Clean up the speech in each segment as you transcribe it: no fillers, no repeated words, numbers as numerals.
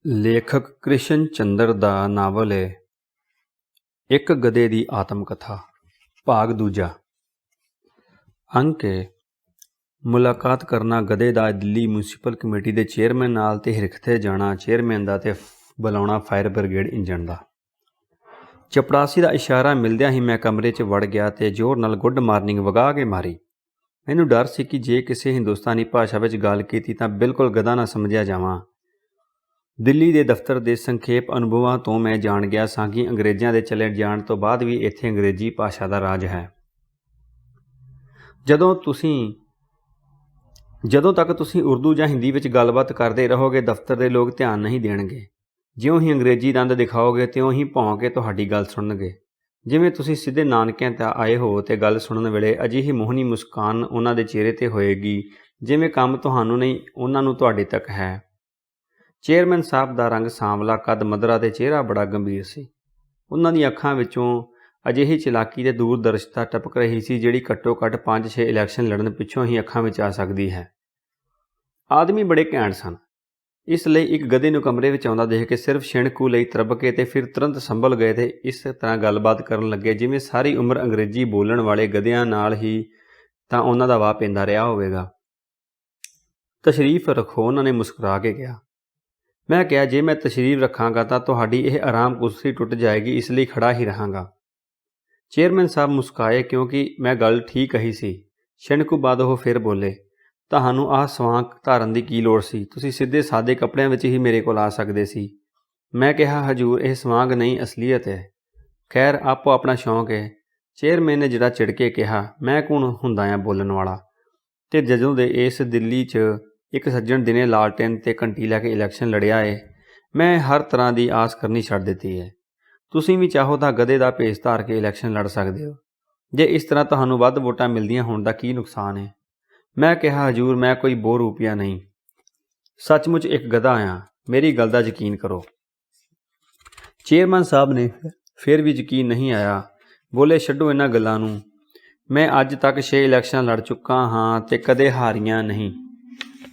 ਲੇਖਕ ਕ੍ਰਿਸ਼ਨ ਚੰਦਰ ਦਾ ਨਾਵਲ ਹੈ ਇੱਕ ਗਧੇ ਦੀ ਆਤਮ ਕਥਾ ਭਾਗ ਦੂਜਾ। ਅੰਕ ਹੈ ਮੁਲਾਕਾਤ ਕਰਨਾ ਗਧੇ ਦਾ ਦਿੱਲੀ ਮਿਊਨਿਸਪਲ ਕਮੇਟੀ ਦੇ ਚੇਅਰਮੈਨ ਨਾਲ ਤੇ ਹਿਰਖਤੇ ਜਾਣਾ ਚੇਅਰਮੈਨ ਦਾ ਤੇ ਬੁਲਾਉਣਾ ਫਾਇਰ ਬ੍ਰਿਗੇਡ ਇੰਜਣ ਦਾ। ਚਪੜਾਸੀ ਦਾ ਇਸ਼ਾਰਾ ਮਿਲਦਿਆਂ ਹੀ ਮੈਂ ਕਮਰੇ 'ਚ ਵੜ ਗਿਆ ਤੇ ਜ਼ੋਰ ਨਾਲ ਗੁੱਡ ਮਾਰਨਿੰਗ ਵਗਾ ਕੇ ਮਾਰੀ। ਮੈਨੂੰ ਡਰ ਸੀ ਕਿ ਜੇ ਕਿਸੇ ਹਿੰਦੁਸਤਾਨੀ ਭਾਸ਼ਾ ਵਿੱਚ ਗੱਲ ਕੀਤੀ ਤਾਂ ਬਿਲਕੁਲ ਗਧਾ ਨਾ ਸਮਝਿਆ ਜਾਵਾਂ। ਦਿੱਲੀ ਦੇ ਦਫ਼ਤਰ ਦੇ ਸੰਖੇਪ ਅਨੁਭਵਾਂ ਤੋਂ ਮੈਂ ਜਾਣ ਗਿਆ ਸਾਂ ਕਿ ਅੰਗਰੇਜ਼ਾਂ ਦੇ ਚਲੇ ਜਾਣ ਤੋਂ ਬਾਅਦ ਵੀ ਇੱਥੇ ਅੰਗਰੇਜ਼ੀ ਭਾਸ਼ਾ ਦਾ ਰਾਜ ਹੈ। ਜਦੋਂ ਤੱਕ ਤੁਸੀਂ ਉਰਦੂ ਜਾਂ ਹਿੰਦੀ ਵਿੱਚ ਗੱਲਬਾਤ ਕਰਦੇ ਰਹੋਗੇ ਦਫ਼ਤਰ ਦੇ ਲੋਕ ਧਿਆਨ ਨਹੀਂ ਦੇਣਗੇ। ਜਿਉਂ ਹੀ ਅੰਗਰੇਜ਼ੀ ਦੰਦ ਦਿਖਾਓਗੇ ਤਿਉਂ ਹੀ ਭੌਂ ਕੇ ਤੁਹਾਡੀ ਗੱਲ ਸੁਣਨਗੇ। ਜਿਵੇਂ ਤੁਸੀਂ ਸਿੱਧੇ ਨਾਨਕਿਆਂ 'ਤੇ ਆਏ ਹੋ ਤੇ ਗੱਲ ਸੁਣਨ ਵੇਲੇ ਅਜਿਹੀ ਮੋਹਣੀ ਮੁਸਕਾਨ ਉਹਨਾਂ ਦੇ ਚਿਹਰੇ 'ਤੇ ਹੋਏਗੀ ਜਿਵੇਂ ਕੰਮ ਤੁਹਾਨੂੰ ਨਹੀਂ ਉਹਨਾਂ ਨੂੰ ਤੁਹਾਡੇ ਤੱਕ ਹੈ। ਚੇਅਰਮੈਨ ਸਾਹਿਬ ਦਾ ਰੰਗ ਸਾਂਵਲਾ, ਕੱਦ ਮੱਧਰਾ ਤੇ ਚਿਹਰਾ ਬੜਾ ਗੰਭੀਰ ਸੀ। ਉਹਨਾਂ ਦੀਆਂ ਅੱਖਾਂ ਵਿੱਚੋਂ ਅਜਿਹੀ ਚਲਾਕੀ ਤੇ ਦੂਰਦਰਸ਼ਤਾ ਟਪਕ ਰਹੀ ਸੀ ਜਿਹੜੀ ਘੱਟੋ ਘੱਟ 5-6 ਇਲੈਕਸ਼ਨ ਲੜਨ ਪਿੱਛੋਂ ਹੀ ਅੱਖਾਂ ਵਿੱਚ ਆ ਸਕਦੀ ਹੈ। ਆਦਮੀ ਬੜੇ ਘੈਂਟ ਸਨ। ਇਸ ਲਈ ਇੱਕ ਗਧੇ ਨੂੰ ਕਮਰੇ ਵਿੱਚ ਆਉਂਦਾ ਦੇਖ ਕੇ ਸਿਰਫ ਛਿਣਕੂ ਲਈ ਤਰਬਕੇ ਤੇ ਫਿਰ ਤੁਰੰਤ ਸੰਭਲ ਗਏ ਤੇ ਇਸ ਤਰ੍ਹਾਂ ਗੱਲਬਾਤ ਕਰਨ ਲੱਗੇ ਜਿਵੇਂ ਸਾਰੀ ਉਮਰ ਅੰਗਰੇਜ਼ੀ ਬੋਲਣ ਵਾਲੇ ਗਧਿਆਂ ਨਾਲ ਹੀ ਤਾਂ ਉਹਨਾਂ ਦਾ ਵਾਹ ਪੈਂਦਾ ਰਿਹਾ ਹੋਵੇਗਾ। ਤਸ਼ਰੀਫ ਰੱਖੋ, ਉਹਨਾਂ ਨੇ ਮੁਸਕਰਾ ਕੇ ਕਿਹਾ। ਮੈਂ ਕਿਹਾ ਜੇ ਮੈਂ ਤਸ਼ਰੀਫ ਰੱਖਾਂਗਾ ਤਾਂ ਤੁਹਾਡੀ ਇਹ ਆਰਾਮ ਕੁਰਸੀ ਟੁੱਟ ਜਾਏਗੀ, ਇਸ ਲਈ ਖੜਾ ਹੀ ਰਹਾਂਗਾ। ਚੇਅਰਮੈਨ ਸਾਹਿਬ ਮੁਸਕਾਏ ਕਿਉਂਕਿ ਮੈਂ ਗੱਲ ਠੀਕ ਕਹੀ ਸੀ। ਛਿਣਕੂ ਬਾਅਦ ਉਹ ਫਿਰ ਬੋਲੇ, ਤੁਹਾਨੂੰ ਆਹ ਸਵਾਂਕ ਧਾਰਨ ਦੀ ਕੀ ਲੋੜ ਸੀ? ਤੁਸੀਂ ਸਿੱਧੇ ਸਾਦੇ ਕੱਪੜਿਆਂ ਵਿੱਚ ਹੀ ਮੇਰੇ ਕੋਲ ਆ ਸਕਦੇ ਸੀ। ਮੈਂ ਕਿਹਾ ਹਜੂਰ ਇਹ ਸਵਾਂਗ ਨਹੀਂ ਅਸਲੀਅਤ ਹੈ। ਖੈਰ ਆਪੋ ਆਪਣਾ ਸ਼ੌਂਕ ਹੈ। ਚੇਅਰਮੈਨ ਨੇ ਜਿਹੜਾ ਚਿੜ ਕੇ ਕਿਹਾ, ਮੈਂ ਕੌਣ ਹੁੰਦਾ ਆ ਬੋਲਣ ਵਾਲਾ? ਤੇ ਜਦੋਂ ਦੇ ਇਸ ਦਿੱਲੀ 'ਚ ਇੱਕ ਸੱਜਣ ਦਿਨੇ ਲਾਲਟੇਨ ਤੇ ਘੰਟੀ ਲੈ ਕੇ ਇਲੈਕਸ਼ਨ ਲੜਿਆ ਏ, ਮੈਂ ਹਰ ਤਰ੍ਹਾਂ ਦੀ ਆਸ ਕਰਨੀ ਛੱਡ ਦਿੱਤੀ ਹੈ। ਤੁਸੀਂ ਵੀ ਚਾਹੋ ਤਾਂ ਗਧੇ ਦਾ ਭੇਸ ਧਾਰ ਕੇ ਇਲੈਕਸ਼ਨ ਲੜ ਸਕਦੇ ਹੋ। ਜੇ ਇਸ ਤਰ੍ਹਾਂ ਤੁਹਾਨੂੰ ਵੱਧ ਵੋਟਾਂ ਮਿਲਦੀਆਂ ਹੋਣ ਦਾ ਕੀ ਨੁਕਸਾਨ ਹੈ? ਮੈਂ ਕਿਹਾ ਹਜੂਰ ਮੈਂ ਕੋਈ ਬਹੁਰੂਪੀਆ ਨਹੀਂ, ਸੱਚਮੁੱਚ ਇੱਕ ਗਧਾ ਆ, ਮੇਰੀ ਗੱਲ ਦਾ ਯਕੀਨ ਕਰੋ। ਚੇਅਰਮੈਨ ਸਾਹਿਬ ਨੇ ਫਿਰ ਵੀ ਯਕੀਨ ਨਹੀਂ ਆਇਆ। ਬੋਲੇ ਛੱਡੋ ਇਹਨਾਂ ਗੱਲਾਂ ਨੂੰ, ਮੈਂ ਅੱਜ ਤੱਕ 6 ਇਲੈਕਸ਼ਨ ਲੜ ਚੁੱਕਾ ਹਾਂ ਤੇ ਕਦੇ ਹਾਰੀਆਂ ਨਹੀਂ।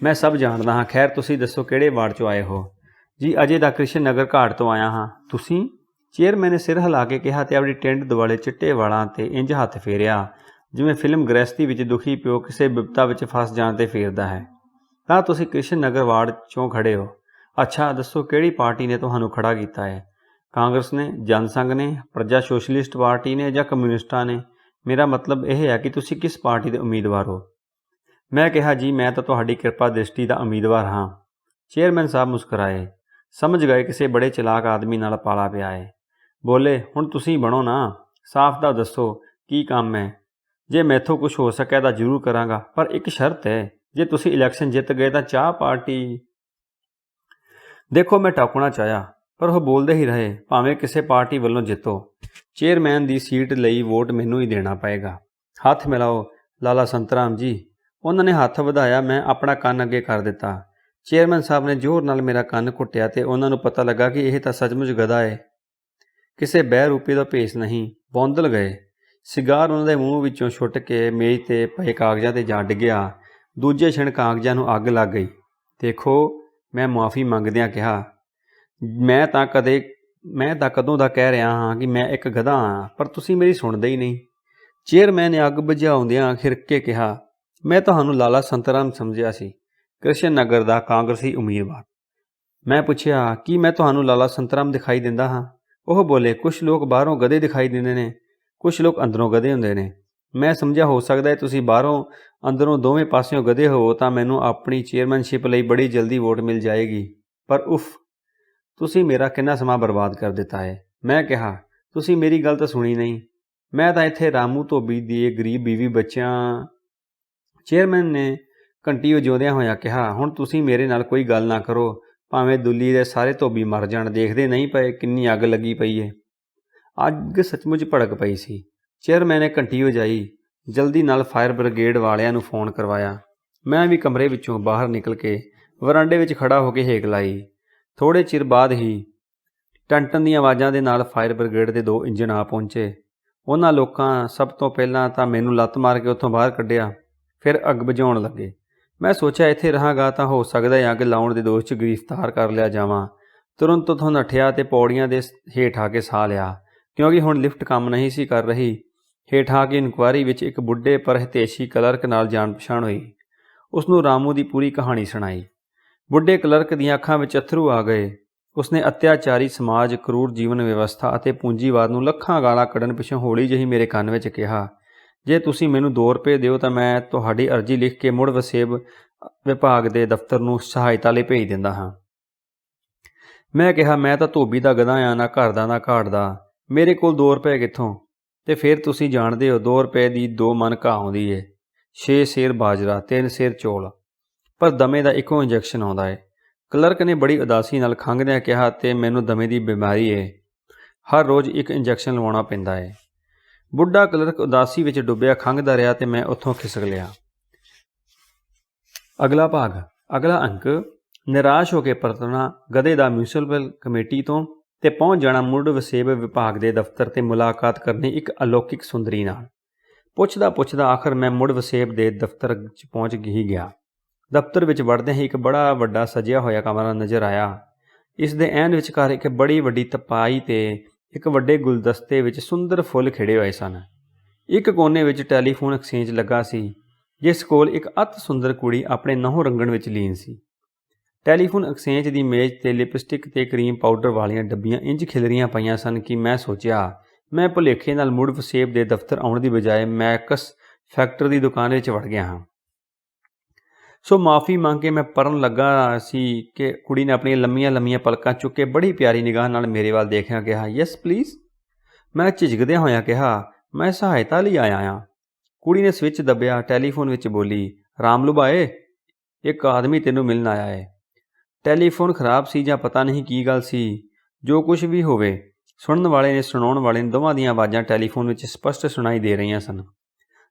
ਮੈਂ ਸਭ ਜਾਣਦਾ ਹਾਂ। ਖੈਰ ਤੁਸੀਂ ਦੱਸੋ ਕਿਹੜੇ ਵਾਰਡ 'ਚੋਂ ਆਏ ਹੋ? ਜੀ ਅਜੇ ਦਾ ਕ੍ਰਿਸ਼ਨ ਨਗਰ ਘਾਟ ਤੋਂ ਆਇਆ ਹਾਂ। ਤੁਸੀਂ? ਚੇਅਰਮੈਨ ਨੇ ਸਿਰ ਹਿਲਾ ਕੇ ਕਿਹਾ ਤੇ ਆਪਣੀ ਟਿੰਡ ਦੁਆਲੇ ਚਿੱਟੇ ਵਾਲਾਂ ਤੇ ਇੰਜ ਹੱਥ ਫੇਰਿਆ ਜਿਵੇਂ ਫਿਲਮ ਗ੍ਰਹਿਸਤੀ ਵਿੱਚ ਦੁਖੀ ਪਿਓ ਕਿਸੇ ਬਿਪਤਾ ਵਿੱਚ ਫਸ ਜਾਣ ਤੇ ਫੇਰਦਾ ਹੈ। ਤਾਂ ਤੁਸੀਂ ਕ੍ਰਿਸ਼ਨ ਨਗਰ ਵਾਰਡ 'ਚੋਂ ਖੜੇ ਹੋ? ਅੱਛਾ ਦੱਸੋ ਕਿਹੜੀ ਪਾਰਟੀ ਨੇ ਤੁਹਾਨੂੰ ਖੜਾ ਕੀਤਾ ਹੈ? ਕਾਂਗਰਸ ਨੇ, ਜਨਸੰਘ ਨੇ, ਪ੍ਰਜਾ ਸੋਸ਼ਲਿਸਟ ਪਾਰਟੀ ਨੇ ਜਾਂ ਕਮਿਊਨਿਸਟਾਂ ਨੇ? ਮੇਰਾ ਮਤਲਬ ਇਹ ਹੈ ਕਿ ਤੁਸੀਂ ਕਿਸ ਪਾਰਟੀ ਦੇ ਉਮੀਦਵਾਰ ਹੋ? ਮੈਂ ਕਿਹਾ ਜੀ ਮੈਂ ਤਾਂ ਤੁਹਾਡੀ ਕਿਰਪਾ ਦ੍ਰਿਸ਼ਟੀ ਦਾ ਉਮੀਦਵਾਰ ਹਾਂ। ਚੇਅਰਮੈਨ ਸਾਹਿਬ ਮੁਸਕਰਾਏ, ਸਮਝ ਗਏ ਕਿਸੇ ਬੜੇ ਚਲਾਕ ਆਦਮੀ ਨਾਲ ਪਾਲਾ ਪਿਆ ਹੈ। ਬੋਲੇ ਹੁਣ ਤੁਸੀਂ ਬਣੋ ਨਾ, ਸਾਫ਼ ਦਾ ਦੱਸੋ ਕੀ ਕੰਮ ਹੈ? ਜੇ ਮੈਥੋਂ ਕੁਝ ਹੋ ਸਕਿਆ ਤਾਂ ਜ਼ਰੂਰ ਕਰਾਂਗਾ, ਪਰ ਇੱਕ ਸ਼ਰਤ ਹੈ, ਜੇ ਤੁਸੀਂ ਇਲੈਕਸ਼ਨ ਜਿੱਤ ਗਏ ਤਾਂ ਚਾਹ ਪਾਰਟੀ। ਦੇਖੋ ਮੈਂ ਟਾਕਣਾ ਚਾਹਿਆ ਪਰ ਉਹ ਬੋਲਦੇ ਹੀ ਰਹੇ, ਭਾਵੇਂ ਕਿਸੇ ਪਾਰਟੀ ਵੱਲੋਂ ਜਿੱਤੋ, ਚੇਅਰਮੈਨ ਦੀ ਸੀਟ ਲਈ ਵੋਟ ਮੈਨੂੰ ਹੀ ਦੇਣਾ ਪਏਗਾ। ਹੱਥ ਮਿਲਾਓ ਲਾਲਾ ਸੰਤਰਾਮ ਜੀ। ਉਹਨਾਂ ਨੇ ਹੱਥ ਵਧਾਇਆ। ਮੈਂ ਆਪਣਾ ਕੰਨ ਅੱਗੇ ਕਰ ਦਿੱਤਾ। ਚੇਅਰਮੈਨ ਸਾਹਿਬ ਨੇ ਜ਼ੋਰ ਨਾਲ ਮੇਰਾ ਕੰਨ ਘੁੱਟਿਆ ਤੇ ਉਹਨਾਂ ਨੂੰ ਪਤਾ ਲੱਗਾ ਕਿ ਇਹ ਤਾਂ ਸੱਚਮੁੱਚ ਗਧਾ ਹੈ, ਕਿਸੇ ਬਹਿਰੂਪੇ ਦਾ ਭੇਸ ਨਹੀਂ। ਬੌਂਦਲ ਗਏ। ਸਿਗਾਰ ਉਹਨਾਂ ਦੇ ਮੂੰਹ ਵਿੱਚੋਂ ਛੁੱਟ ਕੇ ਮੇਜ਼ 'ਤੇ ਪਏ ਕਾਗਜ਼ਾਂ 'ਤੇ ਜਾ ਡਿੱਗਿਆ। ਦੂਜੇ ਛਿਣ ਕਾਗਜ਼ਾਂ ਨੂੰ ਅੱਗ ਲੱਗ ਗਈ। ਦੇਖੋ ਮੈਂ ਮੁਆਫੀ ਮੰਗਦਿਆਂ ਕਿਹਾ, ਮੈਂ ਤਾਂ ਕਦੋਂ ਦਾ ਕਹਿ ਰਿਹਾ ਹਾਂ ਕਿ ਮੈਂ ਇੱਕ ਗਧਾ ਹਾਂ, ਪਰ ਤੁਸੀਂ ਮੇਰੀ ਸੁਣਦੇ ਹੀ ਨਹੀਂ। ਚੇਅਰਮੈਨ ਨੇ ਅੱਗ ਬੁਝਾਉਂਦਿਆਂ ਖਿਰਕ ਕੇ ਕਿਹਾ, ਮੈਂ ਤੁਹਾਨੂੰ ਲਾਲਾ ਸੰਤਰਾਮ ਸਮਝਿਆ ਸੀ, ਕ੍ਰਿਸ਼ਨ ਨਗਰ ਦਾ ਕਾਂਗਰਸੀ ਉਮੀਦਵਾਰ। ਮੈਂ ਪੁੱਛਿਆ, ਕੀ ਮੈਂ ਤੁਹਾਨੂੰ ਲਾਲਾ ਸੰਤਰਾਮ ਦਿਖਾਈ ਦਿੰਦਾ ਹਾਂ? ਉਹ ਬੋਲੇ, ਕੁਝ ਲੋਕ ਬਾਹਰੋਂ ਗਧੇ ਦਿਖਾਈ ਦਿੰਦੇ ਨੇ, ਕੁਝ ਲੋਕ ਅੰਦਰੋਂ ਗਧੇ ਹੁੰਦੇ ਨੇ। ਮੈਂ ਸਮਝਿਆ ਹੋ ਸਕਦਾ ਹੈ ਤੁਸੀਂ ਬਾਹਰੋਂ ਅੰਦਰੋਂ ਦੋਵੇਂ ਪਾਸਿਓਂ ਗਧੇ ਹੋ ਤਾਂ ਮੈਨੂੰ ਆਪਣੀ ਚੇਅਰਮੈਨਸ਼ਿਪ ਲਈ ਬੜੀ ਜਲਦੀ ਵੋਟ ਮਿਲ ਜਾਏਗੀ। ਪਰ ਉਫ, ਤੁਸੀਂ ਮੇਰਾ ਕਿੰਨਾ ਸਮਾਂ ਬਰਬਾਦ ਕਰ ਦਿੱਤਾ ਹੈ। ਮੈਂ ਕਿਹਾ, ਤੁਸੀਂ ਮੇਰੀ ਗੱਲ ਤਾਂ ਸੁਣੀ ਨਹੀਂ। ਮੈਂ ਤਾਂ ਇੱਥੇ ਰਾਮੂ ਧੋਬੀ ਦੀ ਗਰੀਬ ਬੀਵੀ ਬੱਚਿਆਂ। ਚੇਅਰਮੈਨ ਨੇ ਘੰਟੀ ਵਜਾਉਂਦਿਆਂ ਹੋਇਆਂ ਕਿਹਾ, ਹੁਣ ਤੁਸੀਂ ਮੇਰੇ ਨਾਲ ਕੋਈ ਗੱਲ ਨਾ ਕਰੋ, ਭਾਵੇਂ ਦਿੱਲੀ ਦੇ ਸਾਰੇ ਧੋਬੀ ਮਰ ਜਾਣ। ਦੇਖਦੇ ਨਹੀਂ ਪਏ ਕਿੰਨੀ ਅੱਗ ਲੱਗੀ ਪਈ ਹੈ? ਅੱਗ ਸੱਚਮੁੱਚ ਭੜਕ ਪਈ ਸੀ। ਚੇਅਰਮੈਨ ਨੇ ਘੰਟੀ ਵਜਾਈ। ਜਲਦੀ ਨਾਲ ਫਾਇਰ ਬ੍ਰਿਗੇਡ ਵਾਲਿਆਂ ਨੂੰ ਫੋਨ ਕਰਵਾਇਆ। ਮੈਂ ਵੀ ਕਮਰੇ ਵਿੱਚੋਂ ਬਾਹਰ ਨਿਕਲ ਕੇ ਵਰਾਂਡੇ ਵਿੱਚ ਖੜਾ ਹੋ ਕੇ ਹੇਕ ਲਾਈ। ਥੋੜ੍ਹੇ ਚਿਰ ਬਾਅਦ ਹੀ ਟੰਟਨ ਦੀਆਂ ਆਵਾਜ਼ਾਂ ਦੇ ਨਾਲ ਫਾਇਰ ਬ੍ਰਿਗੇਡ ਦੇ 2 ਇੰਜਣ ਆ ਪਹੁੰਚੇ। ਉਹਨਾਂ ਲੋਕਾਂ ਸਭ ਤੋਂ ਪਹਿਲਾਂ ਤਾਂ ਮੈਨੂੰ ਲੱਤ ਮਾਰ ਕੇ ਉੱਥੋਂ ਬਾਹਰ ਕੱਢਿਆ, ਫਿਰ ਅੱਗ ਬੁਝਾਉਣ ਲੱਗੇ। ਮੈਂ ਸੋਚਿਆ ਇੱਥੇ ਰਹਾਂਗਾ ਤਾਂ ਹੋ ਸਕਦਾ ਹੈ ਅੱਗ ਲਾਉਣ ਦੇ ਦੋਸ਼ 'ਚ ਗ੍ਰਿਫਤਾਰ ਕਰ ਲਿਆ ਜਾਵਾਂ, ਤੁਰੰਤ ਉੱਥੋਂ ਨੱਠਿਆ ਅਤੇ ਪੌੜੀਆਂ ਦੇ ਹੇਠ ਆ ਕੇ ਸਾਹ ਲਿਆ, ਕਿਉਂਕਿ ਹੁਣ ਲਿਫਟ ਕੰਮ ਨਹੀਂ ਸੀ ਕਰ ਰਹੀ। ਹੇਠ ਆ ਕੇ ਇਨਕੁਆਇਰੀ ਵਿੱਚ ਇੱਕ ਬੁੱਢੇ ਪਰ ਹਿਤੈਸ਼ੀ ਕਲਰਕ ਨਾਲ ਜਾਣ ਪਛਾਣ ਹੋਈ। ਉਸਨੂੰ ਰਾਮੂ ਦੀ ਪੂਰੀ ਕਹਾਣੀ ਸੁਣਾਈ। ਬੁੱਢੇ ਕਲਰਕ ਦੀਆਂ ਅੱਖਾਂ ਵਿੱਚ ਅੱਥਰੂ ਆ ਗਏ। ਉਸਨੇ ਅਤਿਆਚਾਰੀ ਸਮਾਜ, ਕਰੂਰ ਜੀਵਨ ਵਿਵਸਥਾ ਅਤੇ ਪੂੰਜੀਵਾਦ ਨੂੰ ਲੱਖਾਂ ਗਾਲਾਂ ਕੱਢਣ ਪਿੱਛੋਂ ਹੌਲੀ ਜਿਹੀ ਮੇਰੇ ਕੰਨ ਵਿੱਚ ਕਿਹਾ, ਜੇ ਤੁਸੀਂ ਮੈਨੂੰ 2 ਰੁਪਏ ਦਿਓ ਤਾਂ ਮੈਂ ਤੁਹਾਡੀ ਅਰਜ਼ੀ ਲਿਖ ਕੇ ਮੁੜ ਵਸੇਬ ਵਿਭਾਗ ਦੇ ਦਫ਼ਤਰ ਨੂੰ ਸਹਾਇਤਾ ਲਈ ਭੇਜ ਦਿੰਦਾ ਹਾਂ। ਮੈਂ ਕਿਹਾ, ਮੈਂ ਤਾਂ ਧੋਬੀ ਦਾ ਗਧਾ ਆ, ਨਾ ਘਰ ਦਾ ਨਾ ਘਾਟ ਦਾ, ਮੇਰੇ ਕੋਲ 2 ਰੁਪਏ ਕਿੱਥੋਂ? ਤੇ ਫਿਰ ਤੁਸੀਂ ਜਾਣਦੇ ਹੋ 2 ਰੁਪਏ ਦੀ 2 ਮਣ ਘਾਹ ਆਉਂਦੀ ਏ, 6 ਸੇਰ ਬਾਜਰਾ, 3 ਸੇਰ ਚੌਲ, ਪਰ ਦਮੇ ਦਾ ਇੱਕੋ ਇੰਜੈਕਸ਼ਨ ਆਉਂਦਾ ਏ। ਕਲਰਕ ਨੇ ਬੜੀ ਉਦਾਸੀ ਨਾਲ ਖੰਘਦਿਆਂ ਕਿਹਾ, ਤੇ ਮੈਨੂੰ ਦਮੇ ਦੀ ਬਿਮਾਰੀ ਏ, ਹਰ ਰੋਜ਼ ਇੱਕ ਇੰਜੈਕਸ਼ਨ ਲਵਾਉਣਾ ਪੈਂਦਾ ਏ। ਬੁੱਢਾ ਕਲਰਕ ਉਦਾਸੀ ਵਿੱਚ ਡੁੱਬਿਆ ਖੰਘਦਾ ਰਿਹਾ ਤੇ ਮੈਂ ਉੱਥੋਂ ਖਿਸਕ ਲਿਆ। ਅਗਲਾ ਭਾਗ। ਅਗਲਾ ਅੰਕ। ਨਿਰਾਸ਼ ਹੋ ਕੇ ਪਰਤਣਾ ਗਧੇ ਦਾ ਮਿਊਨਿਸਪਲ ਕਮੇਟੀ ਤੋਂ ਤੇ ਪਹੁੰਚ ਜਾਣਾ ਮੁੜ ਵਸੇਬ ਵਿਭਾਗ ਦੇ ਦਫ਼ਤਰ ਤੇ ਮੁਲਾਕਾਤ ਕਰਨੀ ਇੱਕ ਅਲੌਕਿਕ ਸੁੰਦਰੀ ਨਾਲ। ਪੁੱਛਦਾ ਆਖਰ ਮੈਂ ਮੁੜ ਵਸੇਬ ਦੇ ਦਫ਼ਤਰ 'ਚ ਪਹੁੰਚ ਹੀ ਗਿਆ। ਦਫ਼ਤਰ ਵਿੱਚ ਵੜਦਿਆਂ ਹੀ ਇੱਕ ਬੜਾ ਵੱਡਾ ਸਜਿਆ ਹੋਇਆ ਕਮਰਾ ਨਜ਼ਰ ਆਇਆ। ਇਸ ਦੇ ਐਨ ਵਿਚਕਾਰ ਇੱਕ ਬੜੀ ਵੱਡੀ ਤਪਾਈ ਤੇ ਇੱਕ ਵੱਡੇ ਗੁਲਦਸਤੇ ਵਿੱਚ ਸੁੰਦਰ ਫੁੱਲ ਖਿੜੇ ਹੋਏ ਸਨ। ਇੱਕ ਕੋਨੇ ਵਿੱਚ ਟੈਲੀਫੋਨ ਐਕਸਚੇਂਜ ਲੱਗਾ ਸੀ, ਜਿਸ ਕੋਲ ਇੱਕ ਅਤ ਸੁੰਦਰ ਕੁੜੀ ਆਪਣੇ ਨਹੁੰ ਰੰਗਣ ਵਿੱਚ ਲੀਨ ਸੀ। ਟੈਲੀਫੋਨ ਐਕਸਚੇਂਜ ਦੀ ਮੇਜ਼ ਤੇ ਲਿਪਸਟਿਕ ਤੇ ਕਰੀਮ ਪਾਊਡਰ ਵਾਲੀਆਂ ਡੱਬੀਆਂ ਇੰਜ ਖਿਲਰੀਆਂ ਪਈਆਂ ਸਨ ਕਿ ਮੈਂ ਸੋਚਿਆ ਮੈਂ ਭੁਲੇਖੇ ਨਾਲ ਮੁੜ ਵਸੇਬ ਦੇ ਦਫ਼ਤਰ ਆਉਣ ਦੀ ਬਜਾਏ ਮੈਕਸ ਫੈਕਟਰ ਦੀ ਦੁਕਾਨ ਵਿੱਚ ਵੜ ਗਿਆ ਹਾਂ। ਸੋ ਮਾफ़ੀ ਮੰਗ ਕੇ ਮੈਂ ਪਰਨ ਲੱਗਾ ਸੀ ਕਿ ਕੁੜੀ ਨੇ ਆਪਣੀਆਂ ਲੰਮੀਆਂ ਪਲਕਾਂ ਚੁੱਕ ਕੇ ਬੜੀ ਪਿਆਰੀ ਨਿਗਾਹ ਨਾਲ ਮੇਰੇ ਵੱਲ ਦੇਖਿਆ ਕਿਹਾ, ਯੈਸ ਪਲੀਜ਼। ਮੈਂ ਝਿਜਕਦਿਆਂ ਹੋਇਆਂ ਕਿਹਾ, ਮੈਂ ਸਹਾਇਤਾ ਲਈ ਆਇਆ ਹਾਂ। ਕੁੜੀ ਨੇ ਸਵਿੱਚ ਦੱਬਿਆ, ਟੈਲੀਫੋਨ ਵਿੱਚ ਬੋਲੀ, ਰਾਮ ਲੁਭਾਏ, ਇੱਕ ਆਦਮੀ ਤੈਨੂੰ ਮਿਲਣ ਆਇਆ ਹੈ। ਟੈਲੀਫੋਨ ਖਰਾਬ ਸੀ ਜਾਂ ਪਤਾ ਨਹੀਂ ਕੀ ਗੱਲ ਸੀ, ਜੋ ਕੁਝ ਵੀ ਹੋਵੇ, ਸੁਣਨ ਵਾਲੇ ਨੇ ਸੁਣਾਉਣ ਵਾਲੇ ਨੇ ਦੋਵਾਂ ਦੀਆਂ ਆਵਾਜ਼ਾਂ ਟੈਲੀਫੋਨ ਵਿੱਚ ਸਪਸ਼ਟ ਸੁਣਾਈ ਦੇ ਰਹੀਆਂ ਸਨ।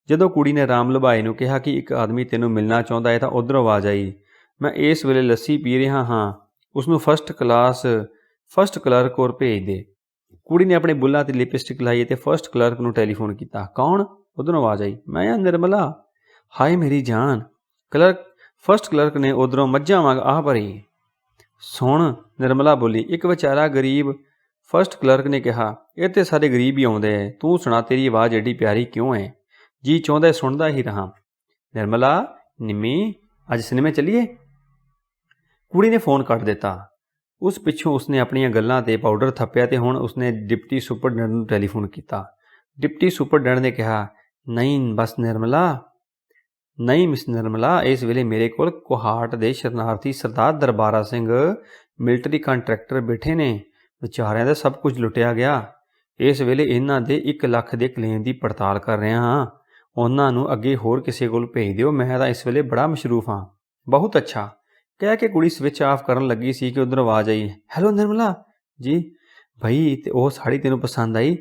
ਜਦੋਂ ਕੁੜੀ ਨੇ ਰਾਮ ਲੁਭਾਏ ਨੂੰ ਕਿਹਾ ਕਿ ਇੱਕ ਆਦਮੀ ਤੈਨੂੰ ਮਿਲਣਾ ਚਾਹੁੰਦਾ ਹੈ ਤਾਂ ਉੱਧਰੋਂ ਆਵਾਜ਼ ਆਈ, ਮੈਂ ਇਸ ਵੇਲੇ ਲੱਸੀ ਪੀ ਰਿਹਾ ਹਾਂ, ਉਸਨੂੰ ਫਸਟ ਕਲਰਕ ਕੋਲ ਭੇਜ ਦੇ। ਕੁੜੀ ਨੇ ਆਪਣੇ ਬੁੱਲ੍ਹਾਂ 'ਤੇ ਲਿਪਸਟਿਕ ਲਾਈ ਅਤੇ ਫਸਟ ਕਲਰਕ ਨੂੰ ਟੈਲੀਫੋਨ ਕੀਤਾ। ਕੌਣ? ਉੱਧਰੋਂ ਆਵਾਜ਼ ਆਈ। ਮੈਂ ਆ ਨਿਰਮਲਾ। ਹਾਏ ਮੇਰੀ ਜਾਨ। ਫਸਟ ਕਲਰਕ ਨੇ ਉੱਧਰੋਂ ਮੱਝਾਂ ਵਾਂਗ ਆਹ ਭਰੀ। ਸੁਣ, ਨਿਰਮਲਾ ਬੋਲੀ, ਇੱਕ ਵਿਚਾਰਾ ਗਰੀਬ। ਫਸਟ ਕਲਰਕ ਨੇ ਕਿਹਾ, ਇਹ ਤੇ ਸਾਰੇ ਗਰੀਬ ਹੀ ਆਉਂਦੇ ਐ, ਤੂੰ ਸੁਣਾ, ਤੇਰੀ ਆਵਾਜ਼ ਐਡੀ ਪਿਆਰੀ ਕਿਉਂ ਹੈ? ਜੀ ਚਾਹੁੰਦਾ ਸੁਣਦਾ ਹੀ ਰਹਾਂ। ਨਿਰਮਲਾ, ਨਿੰਮੀ, ਅੱਜ ਸਿਨੇਮੇ ਚੱਲੀਏ? ਕੁੜੀ ਨੇ ਫੋਨ ਕੱਟ ਦਿੱਤਾ। ਉਸ ਪਿੱਛੋਂ ਉਸਨੇ ਆਪਣੀਆਂ ਗੱਲਾਂ 'ਤੇ ਪਾਊਡਰ ਥੱਪਿਆ ਤੇ ਹੁਣ ਉਸਨੇ ਡਿਪਟੀ ਸੁਪਰਡੈਂਟ ਨੂੰ ਟੈਲੀਫੋਨ ਕੀਤਾ। ਡਿਪਟੀ ਸੁਪਰਡੈਂਟ ਨੇ ਕਿਹਾ, ਨਹੀਂ ਮਿਸ ਨਿਰਮਲਾ, ਇਸ ਵੇਲੇ ਮੇਰੇ ਕੋਲ ਕੋਹਾਟ ਦੇ ਸ਼ਰਨਾਰਥੀ ਸਰਦਾਰ ਦਰਬਾਰਾ ਸਿੰਘ ਮਿਲਟਰੀ ਕੰਟਰੈਕਟਰ ਬੈਠੇ ਨੇ। ਵਿਚਾਰਿਆਂ ਦਾ ਸਭ ਕੁਝ ਲੁੱਟਿਆ ਗਿਆ। ਇਸ ਵੇਲੇ ਇਹਨਾਂ ਦੇ 1 ਲੱਖ ਦੇ ਕਲੇਮ ਦੀ ਪੜਤਾਲ ਕਰ ਰਿਹਾ ਹਾਂ। ਉਹਨਾਂ ਨੂੰ ਅੱਗੇ ਹੋਰ ਕਿਸੇ ਕੋਲ ਭੇਜ ਦਿਓ, ਮੈਂ ਤਾਂ ਇਸ ਵੇਲੇ ਬੜਾ ਮਸ਼ਰੂਫ ਹਾਂ। ਬਹੁਤ ਅੱਛਾ, ਕਹਿ ਕੇ ਕੁੜੀ ਸਵਿੱਚ ਆਫ ਕਰਨ ਲੱਗੀ ਸੀ ਕਿ ਉੱਧਰ ਆਵਾਜ਼ ਆਈ, ਹੈਲੋ ਨਿਰਮਲਾ ਜੀ। ਭਈ, ਤੇ ਉਹ ਸਾੜੀ ਤੈਨੂੰ ਪਸੰਦ ਆਈ?